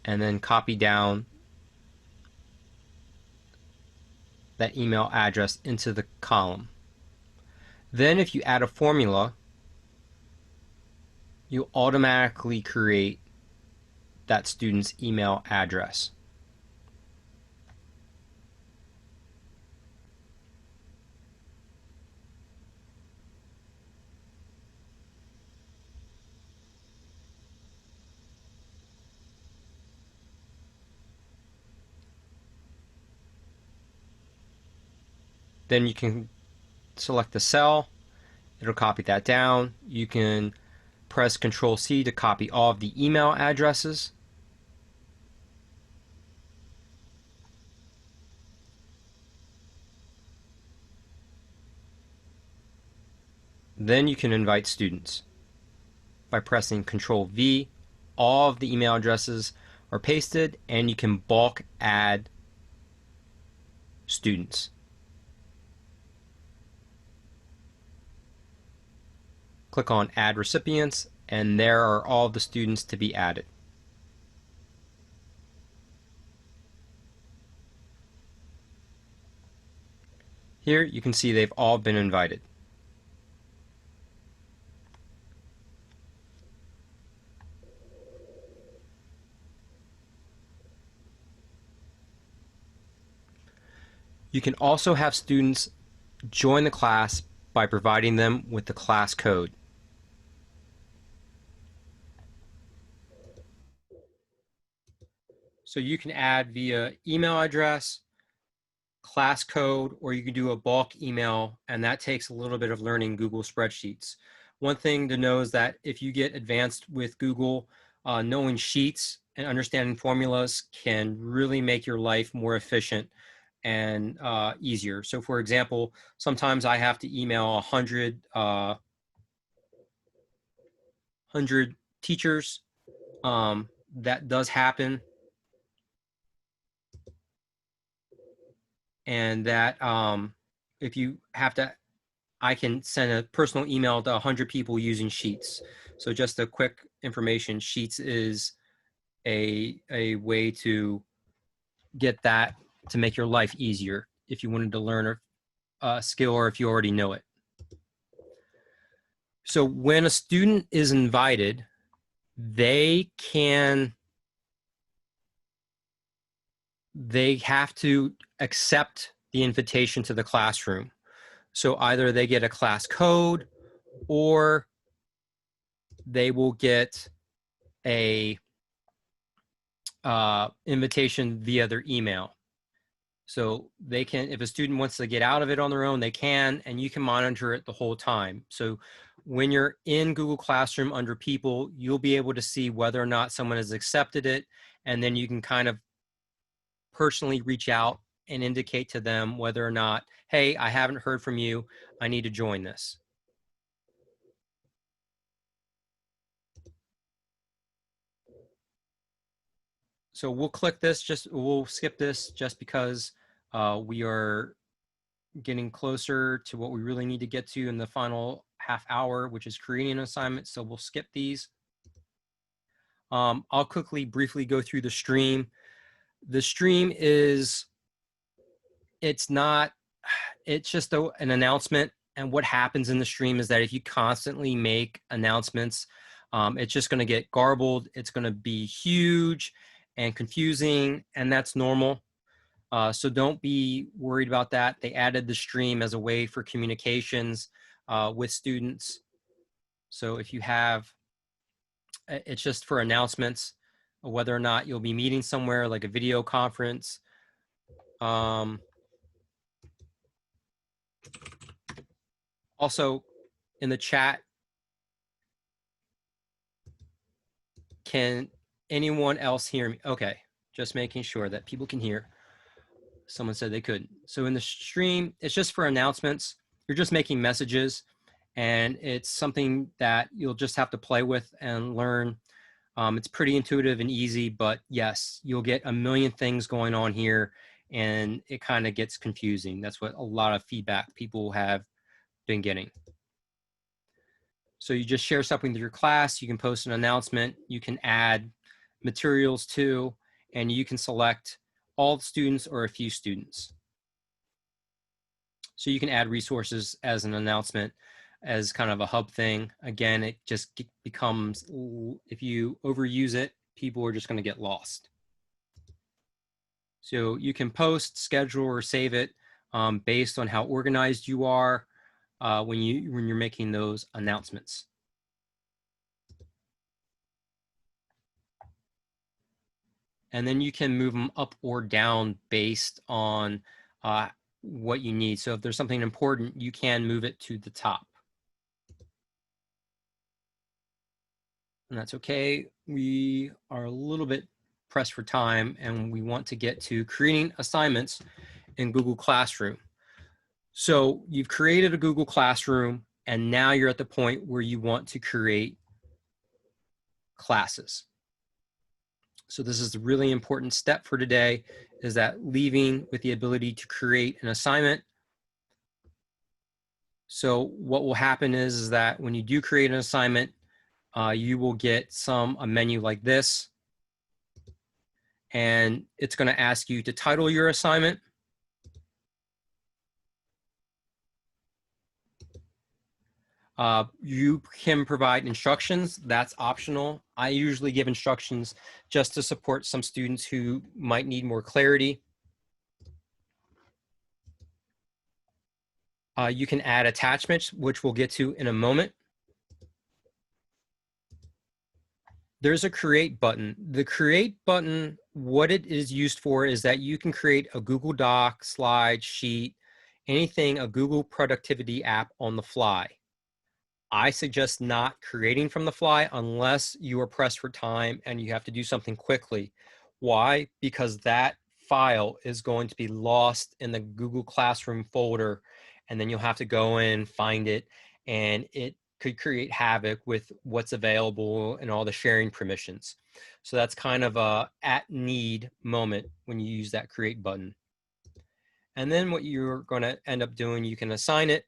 And then copy down that email address into the column. Then if you add a formula, you'll automatically create that student's email address. Then you can select the cell, it'll copy that down. You can press Control C to copy all of the email addresses. Then you can invite students. By pressing Control V, all of the email addresses are pasted, and you can bulk add students. Click on Add Recipients, and there are all the students to be added. Here you can see they've all been invited. You can also have students join the class by providing them with the class code. So you can add via email address, class code, or you can do a bulk email, and that takes a little bit of learning Google Spreadsheets. One thing to know is that if you get advanced with Google, knowing sheets and understanding formulas can really make your life more efficient and easier. So for example, sometimes I have to email 100 teachers. That does happen. And that if you have to, I can send a personal email to 100 people using Sheets. So just a quick information, Sheets is a way to get that to make your life easier if you wanted to learn a skill or if you already know it. So when a student is invited, they have to accept the invitation to the classroom. So either they get a class code or they will get a invitation via their email. So they can, if a student wants to get out of it on their own, they can, and you can monitor it the whole time. So when you're in Google Classroom under people, you'll be able to see whether or not someone has accepted it, and then you can kind of personally reach out and indicate to them whether or not, hey, I haven't heard from you, I need to join this. So we'll click this, we'll skip this just because we are getting closer to what we really need to get to in the final half hour, which is creating an assignment. So we'll skip these. I'll quickly, briefly go through the stream. The stream is, it's just an announcement. And what happens in the stream is that if you constantly make announcements, it's just going to get garbled. It's going to be huge and confusing, and that's normal. So don't be worried about that. They added the stream as a way for communications with students. So if you have, it's just for announcements, whether or not you'll be meeting somewhere like a video conference. Also in the chat, can anyone else hear me? Okay, just making sure that people can hear. Someone said they couldn't. So in the stream, it's just for announcements. You're just making messages, and it's something that you'll just have to play with and learn. It's pretty intuitive and easy, but yes, you'll get a million things going on here, and it kind of gets confusing. That's what a lot of feedback people have been getting. So you just share something with your class, you can post an announcement, you can add materials to, and you can select all students or a few students. So you can add resources as an announcement, as kind of a hub thing. Again, it just becomes, if you overuse it, people are just going to get lost. So you can post, schedule, or save it based on how organized you are when you're making those announcements. And then you can move them up or down based on what you need. So if there's something important, you can move it to the top. And that's okay. We are a little bit pressed for time, and we want to get to creating assignments in Google Classroom. So you've created a Google Classroom, and now you're at the point where you want to create classes. So this is the really important step for today, is that leaving with the ability to create an assignment. So what will happen is that when you do create an assignment, you will get a menu like this, and it's going to ask you to title your assignment. You can provide instructions. That's optional. I usually give instructions just to support some students who might need more clarity. You can add attachments, which we'll get to in a moment. There's a create button. The create button, what it is used for is that you can create a Google Doc, slide, sheet, anything, a Google productivity app on the fly. I suggest not creating from the fly unless you are pressed for time and you have to do something quickly. Why? Because that file is going to be lost in the Google Classroom folder, and then you'll have to go in, find it, and it could create havoc with what's available and all the sharing permissions. So that's kind of a at-need moment when you use that create button. And then what you're going to end up doing, you can assign it,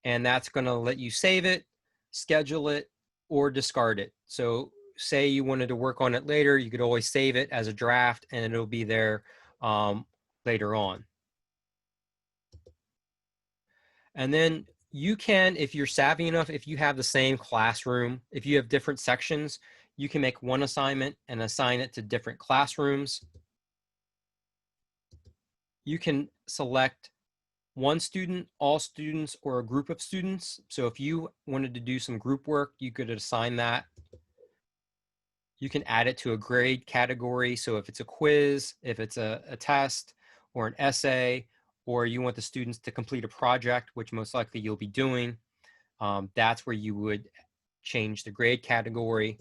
and that's going to let you save it, schedule it, or discard it. So say you wanted to work on it later, you could always save it as a draft, and it'll be there later on. And then you can, if you're savvy enough, if you have the same classroom, if you have different sections, you can make one assignment and assign it to different classrooms. You can select one student, all students, or a group of students. So if you wanted to do some group work, you could assign that. You can add it to a grade category. So if it's a quiz, if it's a test, or an essay, or you want the students to complete a project, which most likely you'll be doing, that's where you would change the grade category.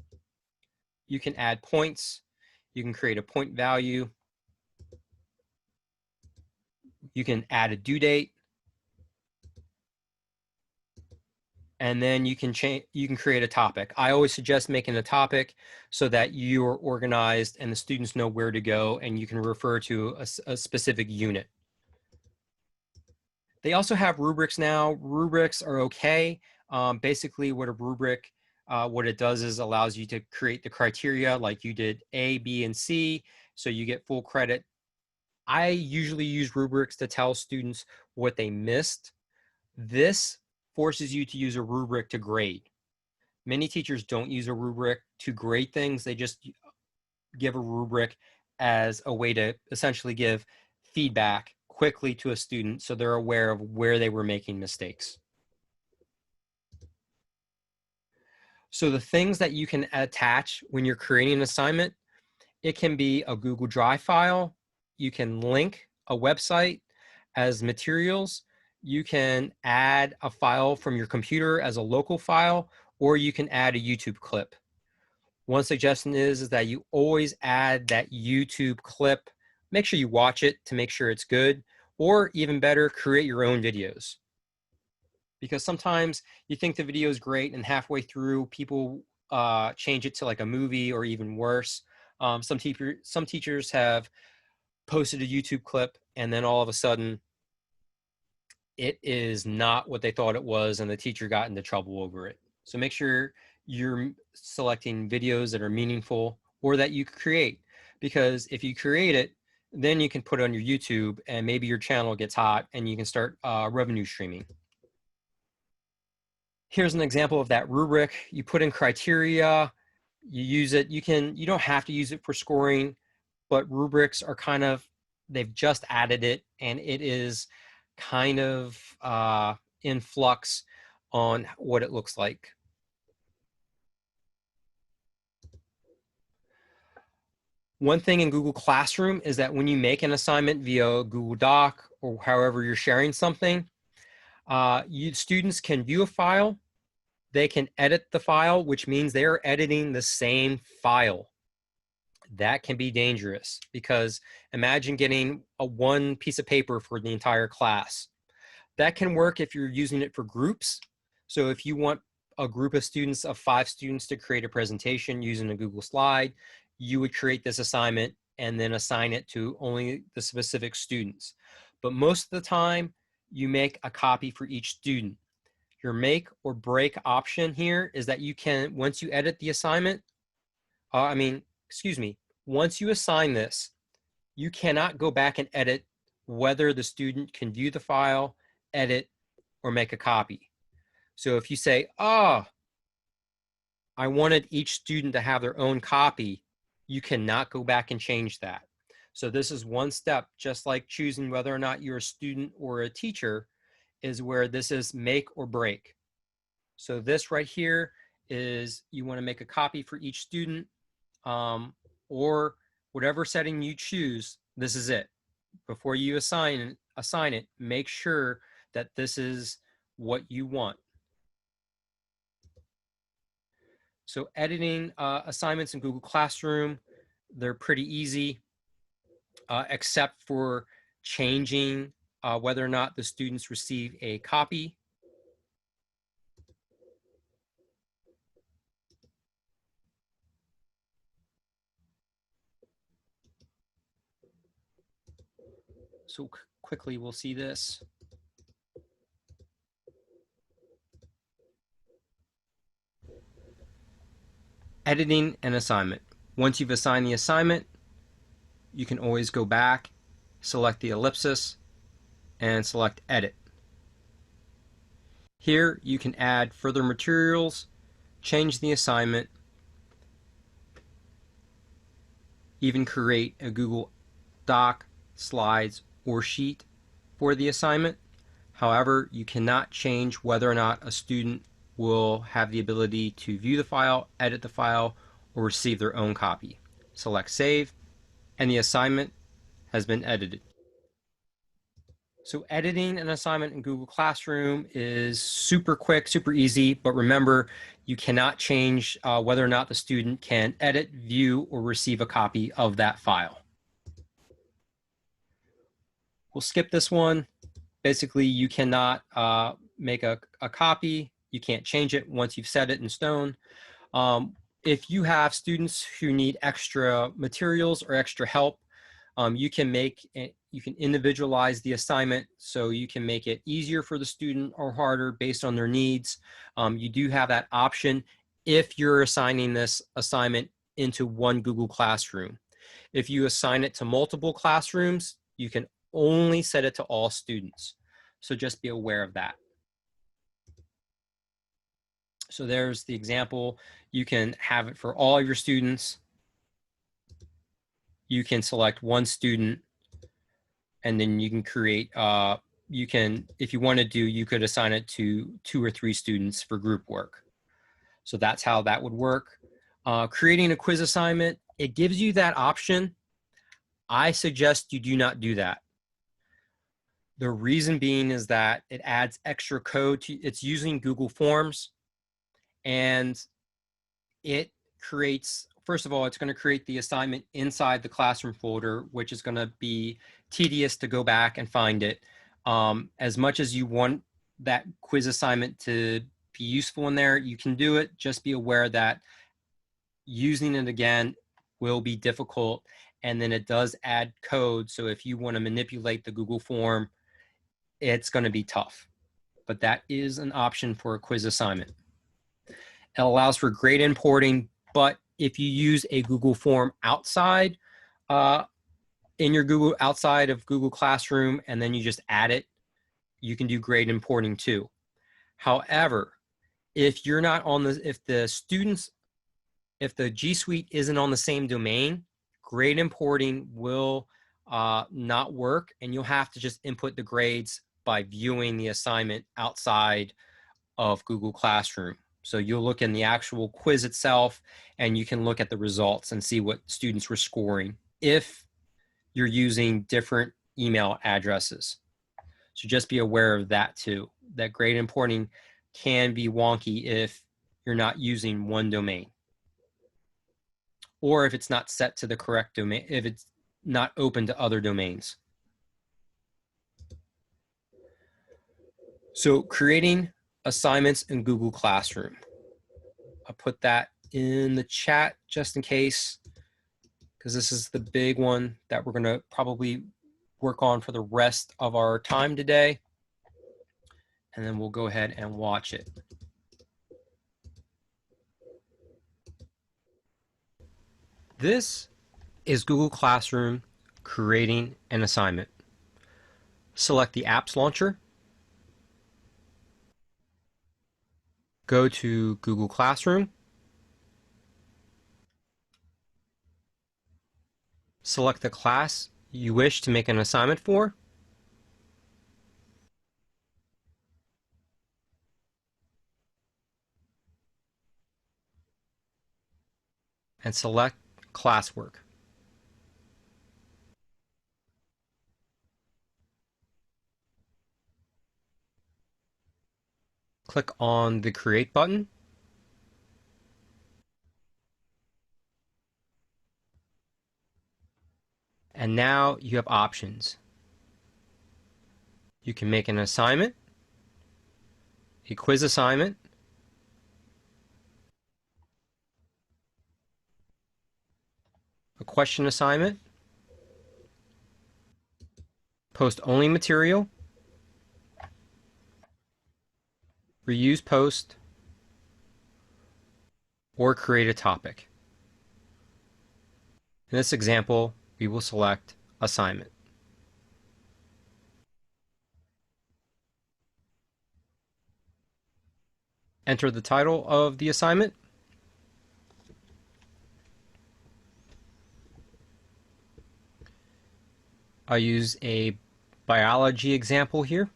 You can add points. You can create a point value. You can add a due date. And then you can create a topic. I always suggest making a topic so that you're organized and the students know where to go and you can refer to a specific unit. They also have rubrics now. Rubrics are okay. Basically what a rubric, what it does is allows you to create the criteria like you did A, B, and C, so you get full credit. I usually use rubrics to tell students what they missed. This forces you to use a rubric to grade. Many teachers don't use a rubric to grade things. They just give a rubric as a way to essentially give feedback quickly to a student so they're aware of where they were making mistakes. So the things that you can attach when you're creating an assignment, it can be a Google Drive file. You can link a website as materials. You can add a file from your computer as a local file, or you can add a YouTube clip. One suggestion is that you always add that YouTube clip. Make sure you watch it to make sure it's good, or even better, create your own videos. Because sometimes you think the video is great and halfway through people change it to like a movie or even worse. Some teachers have posted a YouTube clip and then all of a sudden it is not what they thought it was and the teacher got into trouble over it. So make sure you're selecting videos that are meaningful or that you create, because if you create it, then you can put it on your YouTube and maybe your channel gets hot and you can start revenue streaming. Here's an example of that rubric. You put in criteria, you use it. You don't have to use it for scoring, but rubrics are kind of, they've just added it and it is kind of in flux on what it looks like. One thing in Google Classroom is that when you make an assignment via Google Doc or however you're sharing something, students can view a file, they can edit the file, which means they are editing the same file. That can be dangerous because imagine getting one piece of paper for the entire class. That can work if you're using it for groups. So if you want a group of students of 5 students to create a presentation using a Google slide, you would create this assignment and then assign it to only the specific students. But most of the time, you make a copy for each student. Your make or break option here is that you can, once you edit the assignment, once you assign this, you cannot go back and edit whether the student can view the file, edit, or make a copy. So if you say, oh, I wanted each student to have their own copy, you cannot go back and change that. So this is one step, just like choosing whether or not you're a student or a teacher, is where this is make or break. So this right here is you want to make a copy for each student, or whatever setting you choose, this is it. Before you assign it, make sure that this is what you want. So editing assignments in Google Classroom, they're pretty easy, except for changing whether or not the students receive a copy. So quickly we'll see this. Editing an assignment. Once you've assigned the assignment, you can always go back, select the ellipsis, and select Edit. Here you can add further materials, change the assignment, even create a Google Doc, slides, or sheet for the assignment. However, you cannot change whether or not a student will have the ability to view the file, edit the file, or receive their own copy. Select Save, and the assignment has been edited. So editing an assignment in Google Classroom is super quick, super easy, but remember, you cannot change whether or not the student can edit, view, or receive a copy of that file. We'll skip this one. Basically, you cannot make a copy. You can't change it once you've set it in stone. If you have students who need extra materials or extra help, you can individualize the assignment so you can make it easier for the student or harder based on their needs. You do have that option if you're assigning this assignment into one Google Classroom. If you assign it to multiple classrooms, you can only set it to all students. So just be aware of that. So there's the example. You can have it for all of your students. You can select one student, and then you can create, if you want to do, you could assign it to 2 or 3 students for group work. So that's how that would work. Creating a quiz assignment, it gives you that option. I suggest you do not do that. The reason being is that it adds extra code it's using Google Forms, and it creates, first of all, it's going to create the assignment inside the classroom folder, which is going to be tedious to go back and find it. As much as you want that quiz assignment to be useful in there, you can do it. Just be aware that using it again will be difficult, and then it does add code. So if you want to manipulate the Google form, it's going to be tough. But that is an option for a quiz assignment. It allows for grade importing, but if you use a Google form outside outside of Google Classroom, and then you just add it, you can do grade importing too. However, if you're not on if the G Suite isn't on the same domain, grade importing will not work, and you'll have to just input the grades by viewing the assignment outside of Google Classroom. So you'll look in the actual quiz itself, and you can look at the results and see what students were scoring if you're using different email addresses. So just be aware of that too, that grade importing can be wonky if you're not using one domain, or if it's not set to the correct domain, if it's not open to other domains. So creating assignments in Google Classroom. I'll put that in the chat just in case, because this is the big one that we're going to probably work on for the rest of our time today. And then we'll go ahead and watch it. This is Google Classroom creating an assignment. Select the apps launcher. Go to Google Classroom. Select the class you wish to make an assignment for. And select classwork. Click on the Create button. And now you have options. You can make an assignment, a quiz assignment, a question assignment, post only material, reuse post, or create a topic. In this example, we will select assignment. Enter the title of the assignment. I'll use a biology example here.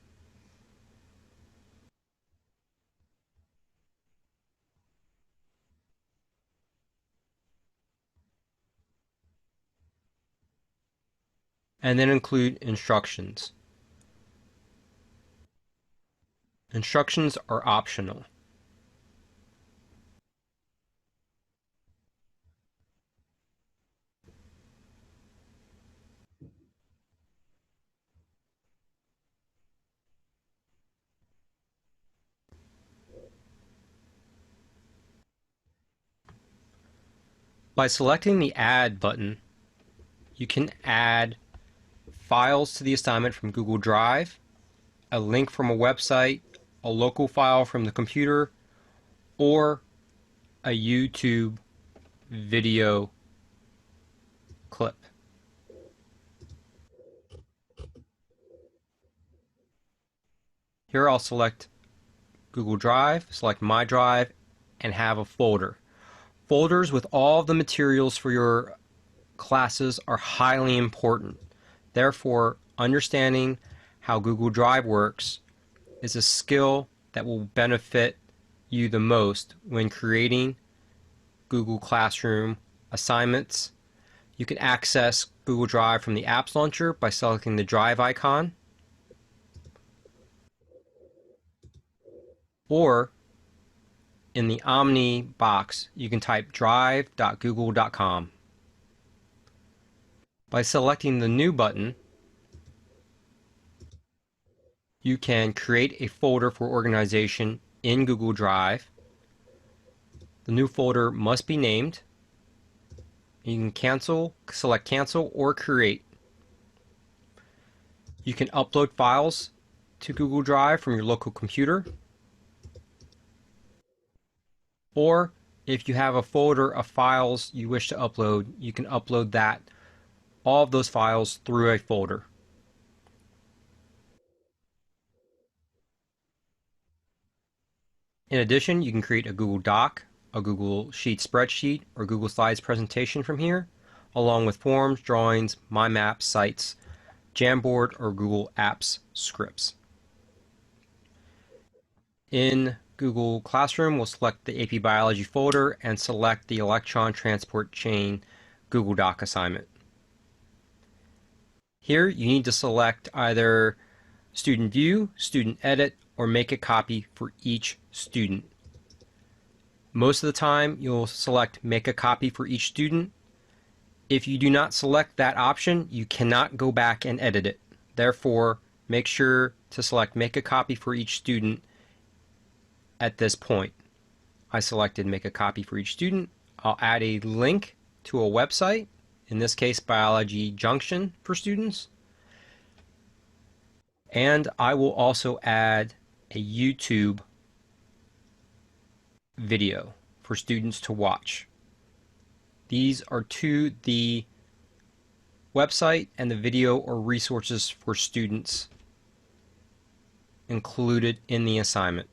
And then include instructions. Instructions are optional. By selecting the Add button, you can add files to the assignment from Google Drive, a link from a website, a local file from the computer, or a YouTube video clip. Here I'll select Google Drive, select My Drive, and have a folder. Folders with all of the materials for your classes are highly important. Therefore, understanding how Google Drive works is a skill that will benefit you the most when creating Google Classroom assignments. You can access Google Drive from the Apps Launcher by selecting the Drive icon, or in the Omni box, you can type drive.google.com. By selecting the New button, you can create a folder for organization in Google Drive. The new folder must be named. You can select cancel or create. You can upload files to Google Drive from your local computer. Or if you have a folder of files you wish to upload, you can upload all of those files through a folder. In addition, you can create a Google Doc, a Google Sheet spreadsheet, or Google Slides presentation from here, along with forms, drawings, mind maps, sites, Jamboard, or Google Apps scripts. In Google Classroom, we'll select the AP Biology folder and select the Electron Transport Chain Google Doc assignment. Here, you need to select either Student View, Student Edit, or make a copy for each student. Most of the time, you'll select make a copy for each student. If you do not select that option, you cannot go back and edit it. Therefore, make sure to select make a copy for each student at this point. I selected make a copy for each student. I'll add a link to a website, in this case Biology Junction for students. And I will also add a YouTube video for students to watch. These are to the website and the video or resources for students included in the assignment.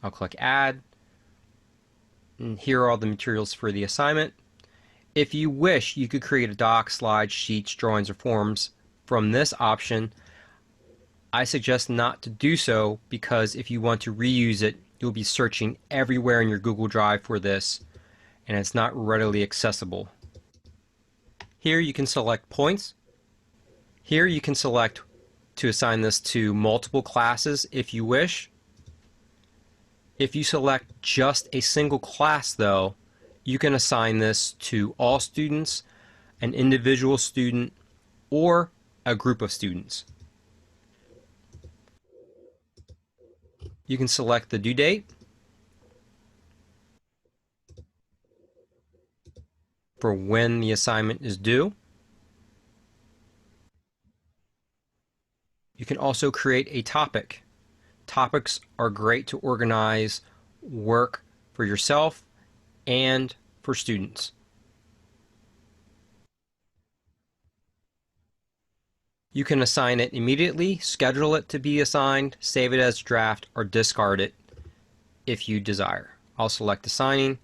I'll click Add, and here are all the materials for the assignment. If you wish, you could create a doc, slides, sheets, drawings, or forms from this option. I suggest not to do so because if you want to reuse it, you'll be searching everywhere in your Google Drive for this, and it's not readily accessible. Here you can select points. Here you can select to assign this to multiple classes if you wish. If you select just a single class though, you can assign this to all students, an individual student, or a group of students. You can select the due date for when the assignment is due. You can also create a topic. Topics are great to organize work for yourself and for students. You can assign it immediately, schedule it to be assigned, save it as draft, or discard it if you desire. I'll select assigning,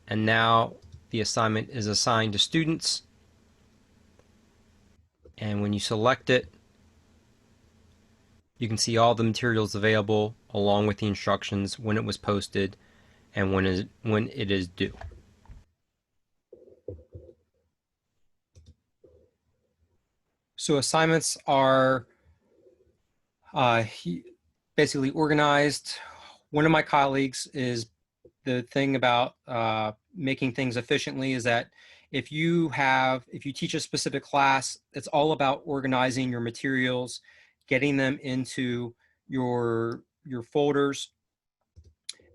and now the assignment is assigned to students. And when you select it, you can see all the materials available along with the instructions, when it was posted, and when it is due. So assignments are basically organized. One of my colleagues is the thing about making things efficiently is that if you teach a specific class, it's all about organizing your materials, getting them into your folders.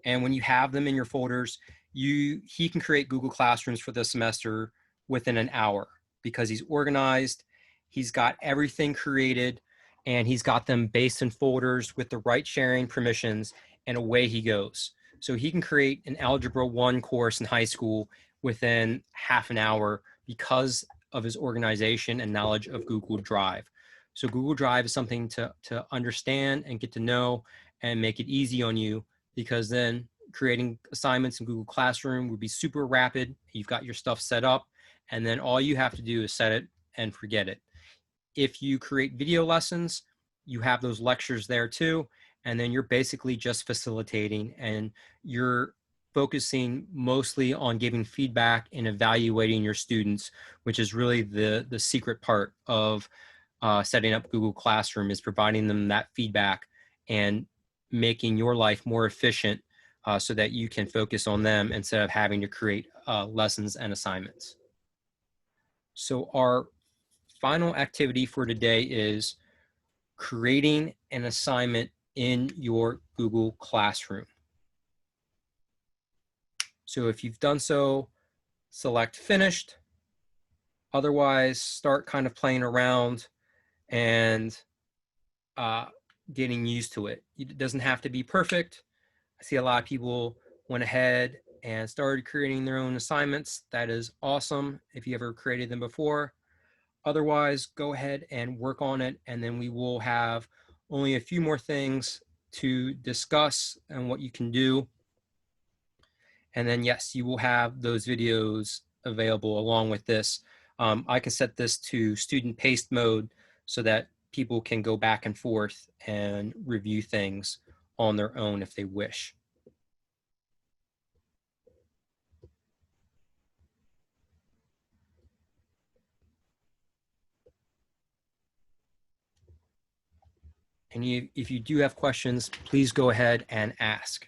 And when you have them in your folders, he can create Google Classrooms for the semester within an hour because he's organized, he's got everything created, and he's got them based in folders with the right sharing permissions, and away he goes. So he can create an Algebra 1 course in high school within half an hour because of his organization and knowledge of Google Drive. So Google Drive is something to understand and get to know and make it easy on you, because then creating assignments in Google Classroom would be super rapid. You've got your stuff set up, and then all you have to do is set it and forget it. If you create video lessons, you have those lectures there too, and then you're basically just facilitating, and you're focusing mostly on giving feedback and evaluating your students, which is really the secret part of setting up Google Classroom, is providing them that feedback and making your life more efficient so that you can focus on them instead of having to create lessons and assignments. So our final activity for today is creating an assignment in your Google Classroom. So if you've done so, select finished. Otherwise, start kind of playing around and getting used to it. It doesn't have to be perfect. I see a lot of people went ahead and started creating their own assignments. That is awesome if you ever created them before. Otherwise, go ahead and work on it, and then we will have only a few more things to discuss and what you can do. And then yes, you will have those videos available along with this. I can set this to student paced mode so that people can go back and forth and review things on their own if they wish. And if you do have questions, please go ahead and ask.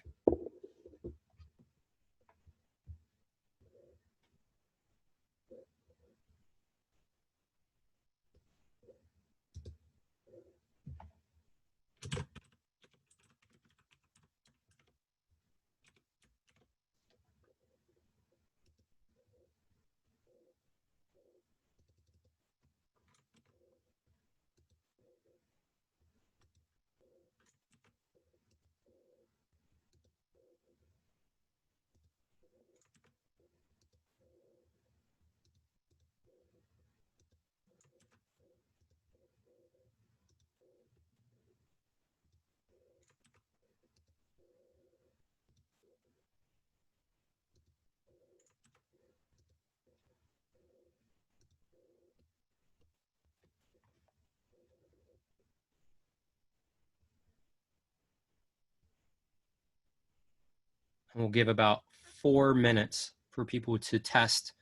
And we'll give about 4 minutes for people to test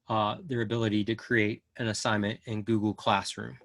their ability to create an assignment in Google Classroom.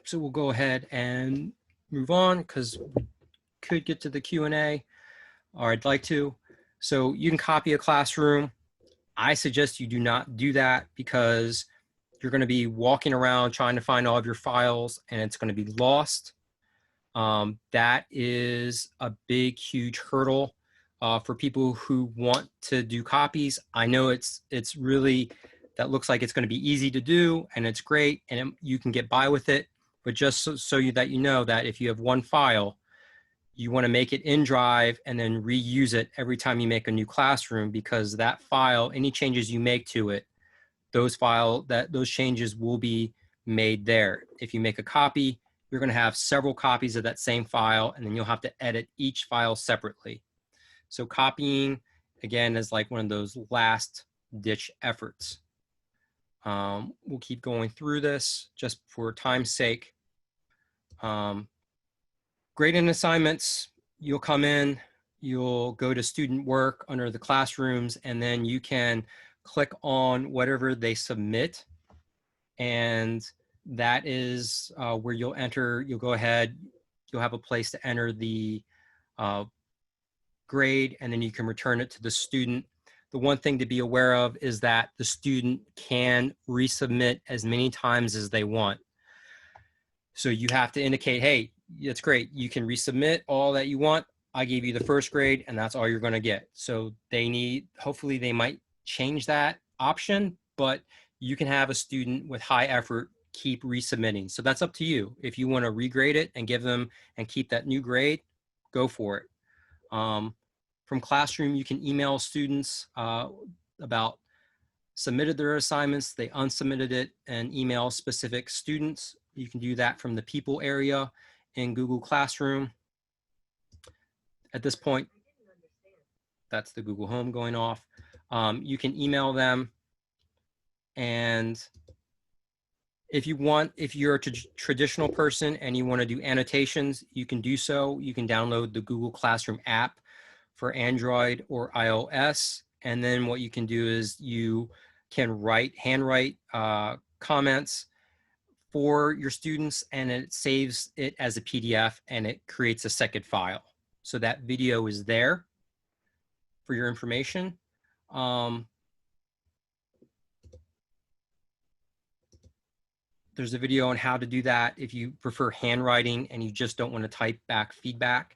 So we'll go ahead and move on because we could get to the Q&A, or I'd like to. So you can copy a classroom. I suggest you do not do that because you're going to be walking around trying to find all of your files and it's going to be lost. That is a big, huge hurdle for people who want to do copies. I know it's really, that looks like it's going to be easy to do and it's great and you can get by with it. But just so that you know that if you have one file, you want to make it in Drive and then reuse it every time you make a new classroom, because that file, any changes you make to it, those changes will be made there. If you make a copy, you're going to have several copies of that same file, and then you'll have to edit each file separately. So copying, again, is like one of those last ditch efforts. We'll keep going through this just for time's sake. Grading assignments, you'll come in, you'll go to student work under the classrooms, and then you can click on whatever they submit. And that is where you'll enter, you'll go ahead, you'll have a place to enter the grade, and then you can return it to the student. The one thing to be aware of is that the student can resubmit as many times as they want. So you have to indicate, hey, it's great, you can resubmit all that you want. I gave you the first grade and that's all you're going to get. So hopefully they might change that option, but you can have a student with high effort keep resubmitting. So that's up to you. If you want to regrade it and give them and keep that new grade, go for it. From Classroom, you can email students about submitted their assignments, they unsubmitted it, and email specific students. You can do that from the people area in Google Classroom. At this point, that's the Google Home going off. You can email them, and if you're a traditional person and you want to do annotations, you can do so. You can download the Google Classroom app for Android or iOS, and then what you can do is you can handwrite comments for your students, and it saves it as a PDF and it creates a second file. So that video is there for your information. There's a video on how to do that if you prefer handwriting and you just don't want to type back feedback.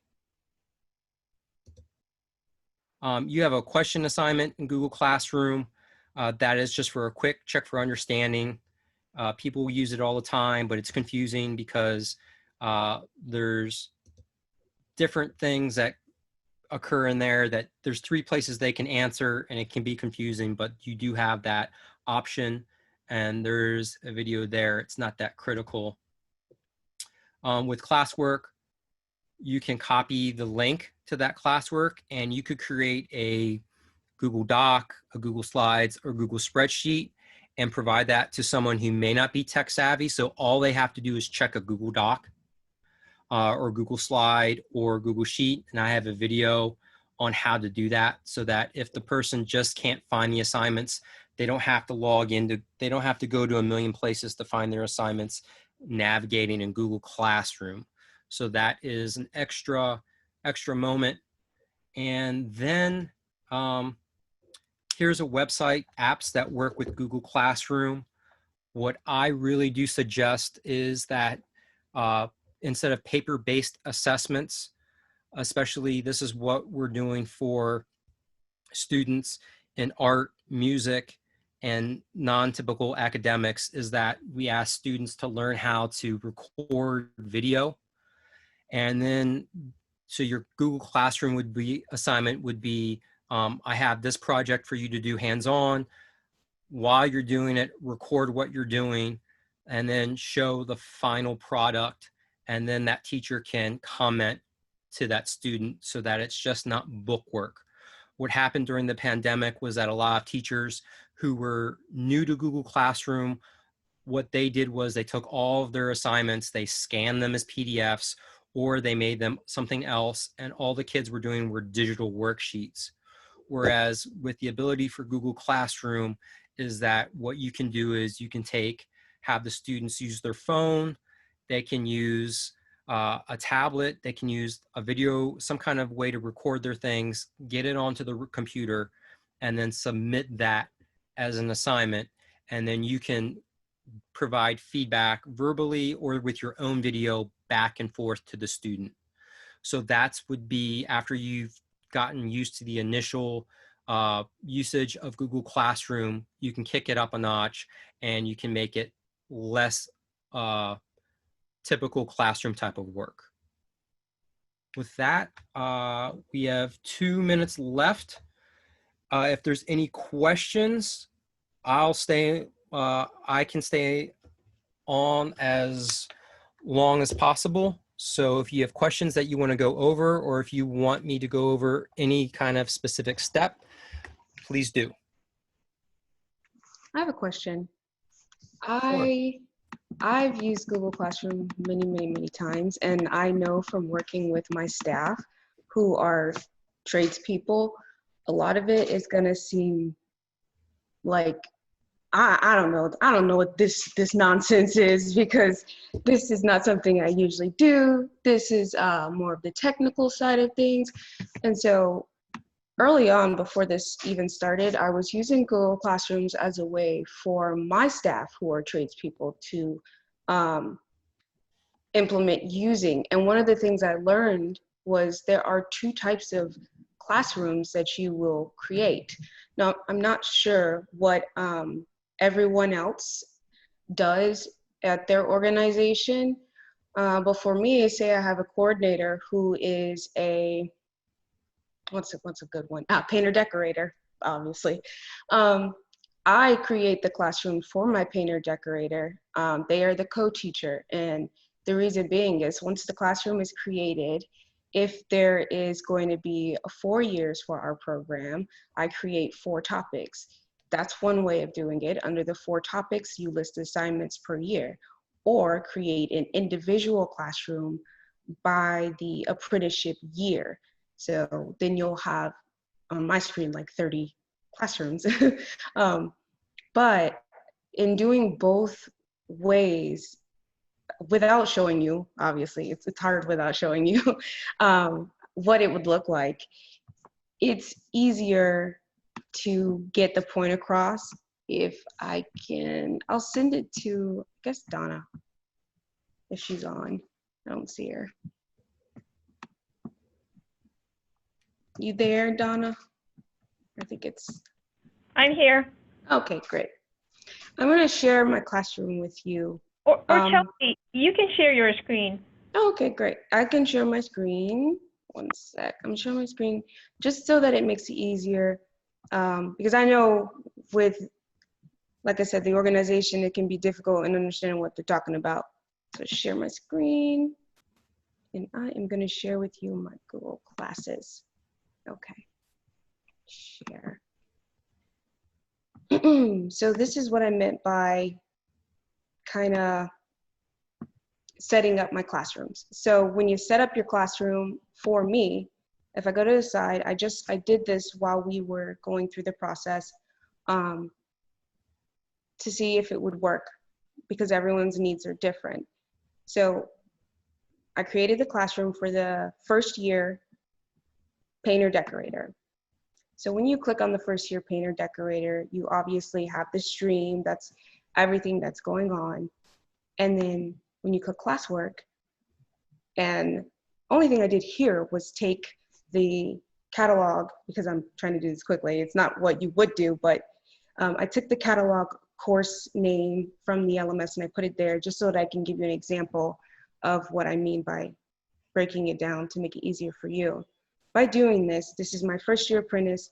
You have a question assignment in Google Classroom. That is just for a quick check for understanding. People use it all the time, but it's confusing because there's different things that occur in there, that there's 3 places they can answer and it can be confusing, but you do have that option and there's a video there. It's not that critical. With classwork, you can copy the link to that classwork and you could create a Google Doc, a Google Slides, or Google Spreadsheet and provide that to someone who may not be tech savvy. So all they have to do is check a Google Doc or Google Slide or Google Sheet. And I have a video on how to do that so that if the person just can't find the assignments, they don't have to they don't have to go to a million places to find their assignments navigating in Google Classroom. So that is an extra moment. And then here's a website, apps that work with Google Classroom. What I really do suggest is that instead of paper-based assessments, especially this is what we're doing for students in art, music, and non-typical academics, is that we ask students to learn how to record video. And then, so your Google Classroom assignment would be, I have this project for you to do hands-on. While you're doing it, record what you're doing, and then show the final product. And then that teacher can comment to that student so that it's just not book work. What happened during the pandemic was that a lot of teachers who were new to Google Classroom, what they did was they took all of their assignments, they scanned them as PDFs, or they made them something else, and all the kids were doing were digital worksheets. Whereas with the ability for Google Classroom is that what you can do is you can have the students use their phone, they can use a tablet, they can use a video, some kind of way to record their things, get it onto the computer, and then submit that as an assignment. And then you can provide feedback verbally or with your own video back and forth to the student. So that's would be after you've gotten used to the initial usage of Google Classroom, you can kick it up a notch and you can make it less typical classroom type of work. With that, we have 2 minutes left. If there's any questions, I'll stay, I can stay on as long as possible. So if you have questions that you want to go over, or if you want me to go over any kind of specific step, please do. I have a question. I've used Google Classroom many times, and I know from working with my staff who are tradespeople, a lot of it is going to seem like I don't know what this nonsense is, because this is not something I usually do. This is more of the technical side of things. And so early on, before this even started, I was using Google Classrooms as a way for my staff who are tradespeople to implement using. And one of the things I learned was there are 2 types of classrooms that you will create. Now, I'm not sure what everyone else does at their organization, but for me, say I have a coordinator who is a, what's a good one? Painter decorator, obviously. I create the classroom for my painter decorator. They are the co-teacher, and the reason being is once the classroom is created, if there is going to be 4 years for our program, I create 4 topics. That's one way of doing it. Under the 4 topics, you list assignments per year, or create an individual classroom by the apprenticeship year. So then you'll have on my screen like 30 classrooms. But in doing both ways, without showing you, obviously, it's hard without showing you what it would look like, it's easier to get the point across if I can. I'll send it to, I guess, Donna, if she's on. I don't see her. You there, Donna? I think it's... I'm here. Okay, great. I'm going to share my classroom with you. Or Chelsea, you can share your screen. Okay, great. I can share my screen. One sec. I'm sharing my screen just so that it makes it easier. Because I know with, like I said, the organization, it can be difficult in understanding what they're talking about. So share my screen. And I am going to share with you my Google Classes. Okay. Share. So this is what I meant by kind of setting up my classrooms. So when you set up your classroom, for me, if I go to the side, I did this while we were going through the process to see if it would work, because everyone's needs are different. So I created the classroom for the first year painter decorator. So when you click on the first year painter decorator, you obviously have the stream, that's everything that's going on. And then when you click classwork, and only thing I did here was take the catalog, because I'm trying to do this quickly, it's not what you would do, but I took the catalog course name from the LMS and I put it there just so that I can give you an example of what I mean by breaking it down to make it easier for you. By doing this, this is my first year apprentice,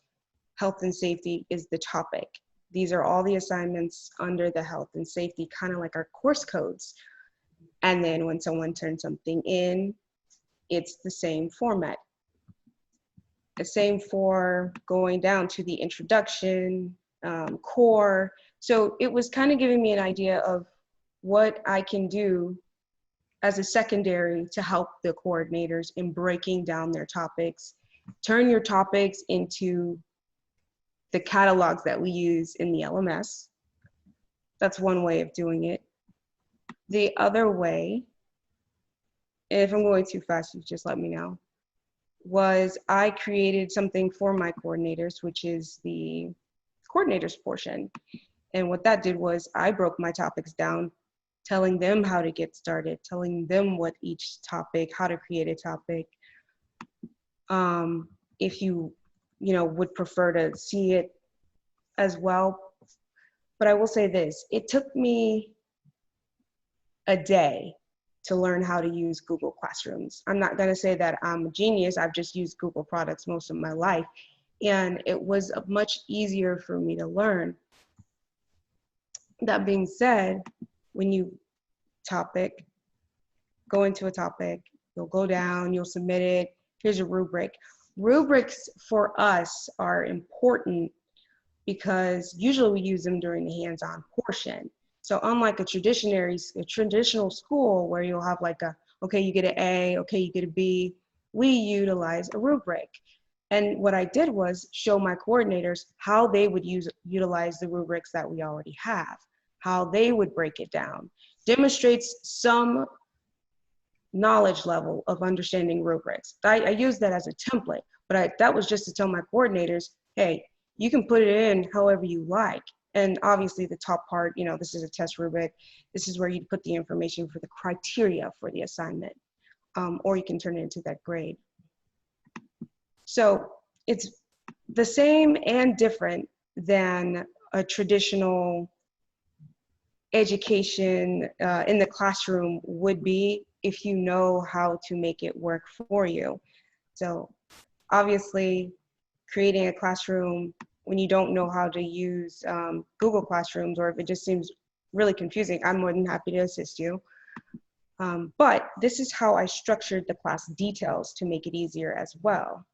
health and safety is the topic. These are all the assignments under the health and safety, kind of like our course codes. And then when someone turns something in, it's the same format. The same for going down to the introduction, core. So it was kind of giving me an idea of what I can do as a secondary to help the coordinators in breaking down their topics. Turn your topics into the catalogs that we use in the LMS. That's one way of doing it. The other way and if I'm going too fast, you just let me know, was I created something for my coordinators, which is the coordinators portion. And what that did was I broke my topics down, telling them how to get started, telling them what each topic, how to create a topic. If you would prefer to see it as well. But I will say this, it took me a day to learn how to use Google Classrooms. I'm not gonna say that I'm a genius, I've just used Google products most of my life. And it was much easier for me to learn. That being said, when you go into a topic, you'll go down, you'll submit it, here's a rubric. Rubrics for us are important because usually we use them during the hands-on portion. So unlike a traditional school where you'll have like okay, you get an A, okay, you get a B, we utilize a rubric. And what I did was show my coordinators how they would utilize the rubrics that we already have, how they would break it down. Demonstrates some knowledge level of understanding rubrics. I use that as a template, but that was just to tell my coordinators, hey, you can put it in however you like. And obviously the top part, this is a test rubric. This is where you put the information for the criteria for the assignment, or you can turn it into that grade. So it's the same and different than a traditional education in the classroom would be if you know how to make it work for you. So obviously creating a classroom when you don't know how to use Google Classrooms, or if it just seems really confusing, I'm more than happy to assist you. But this is how I structured the class details to make it easier as well.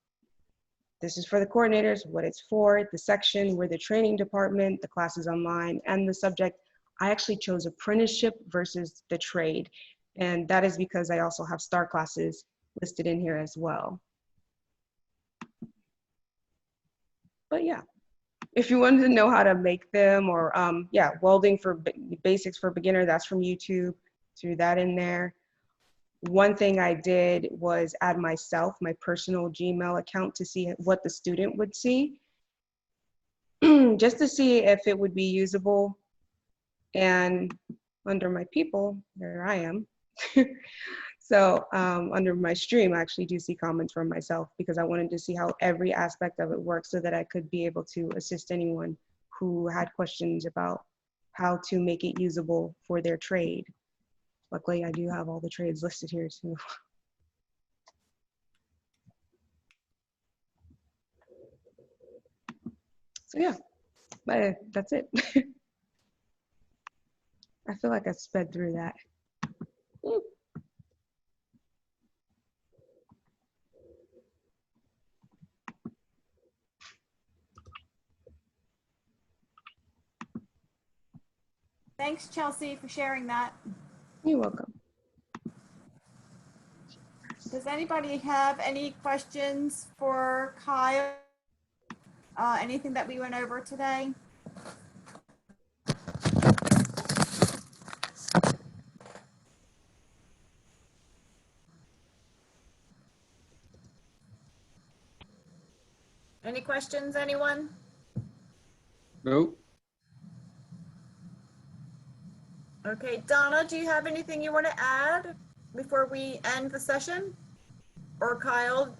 This is for the coordinators, what it's for, the section, we're the training department, the class is online, and the subject. I actually chose apprenticeship versus the trade. And that is because I also have STAR classes listed in here as well. But yeah, if you wanted to know how to make them, or yeah, welding for basics for beginner, that's from YouTube, threw that in there. One thing I did was add myself, my personal Gmail account, to see what the student would see, just to see if it would be usable. And under my people, there I am. So under my stream, I actually do see comments from myself because I wanted to see how every aspect of it works so that I could be able to assist anyone who had questions about how to make it usable for their trade. Luckily, I do have all the trades listed here too. So yeah, but that's it. I feel like I sped through that. Thanks, Chelsea, for sharing that. You're welcome. Does anybody have any questions for Kyle? Anything that we went over today? Any questions, anyone? Nope. Okay, Donna, do you have anything you want to add before we end the session? Or Kyle?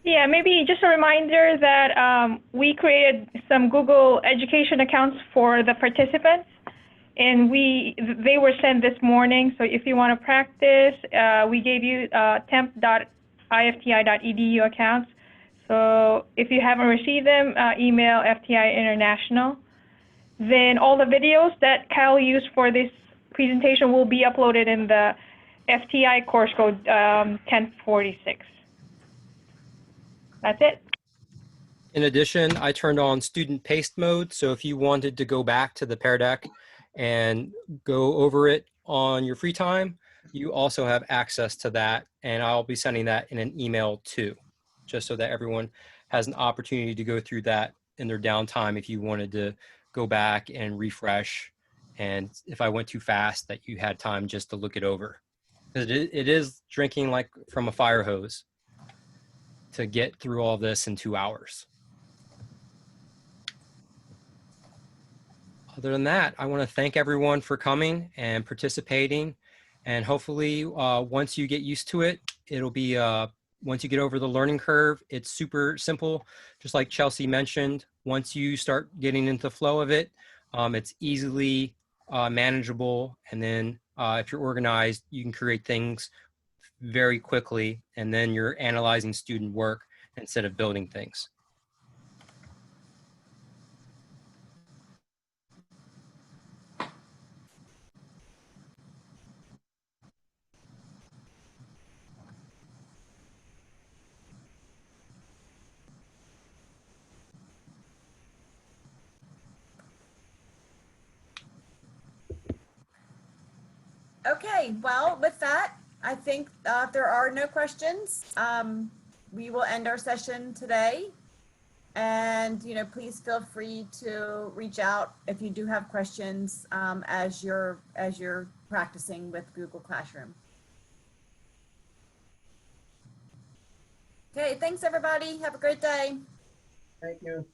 Yeah, maybe just a reminder that we created some Google Education accounts for the participants, and they were sent this morning. So if you want to practice, we gave you temp.ifti.edu accounts. So if you haven't received them, email FTI International. Then all the videos that Kyle used for this presentation will be uploaded in the FTI course code 1046. That's it. In addition, I turned on student paste mode. So if you wanted to go back to the Pear Deck and go over it on your free time, you also have access to that. And I'll be sending that in an email too, just so that everyone has an opportunity to go through that in their downtime if you wanted to go back and refresh. And if I went too fast, that you had time just to look it over. It is drinking like from a fire hose to get through all this in 2 hours. Other than that, I want to thank everyone for coming and participating. And hopefully, once you get used to it, it'll be, once you get over the learning curve, it's super simple. Just like Chelsea mentioned, once you start getting into the flow of it, it's easily manageable. And then if you're organized, you can create things very quickly. And then you're analyzing student work instead of building things. Okay, well, with that, I think if there are no questions, we will end our session today. And, you know, please feel free to reach out if you do have questions as you're practicing with Google Classroom. Okay, thanks everybody. Have a great day. Thank you.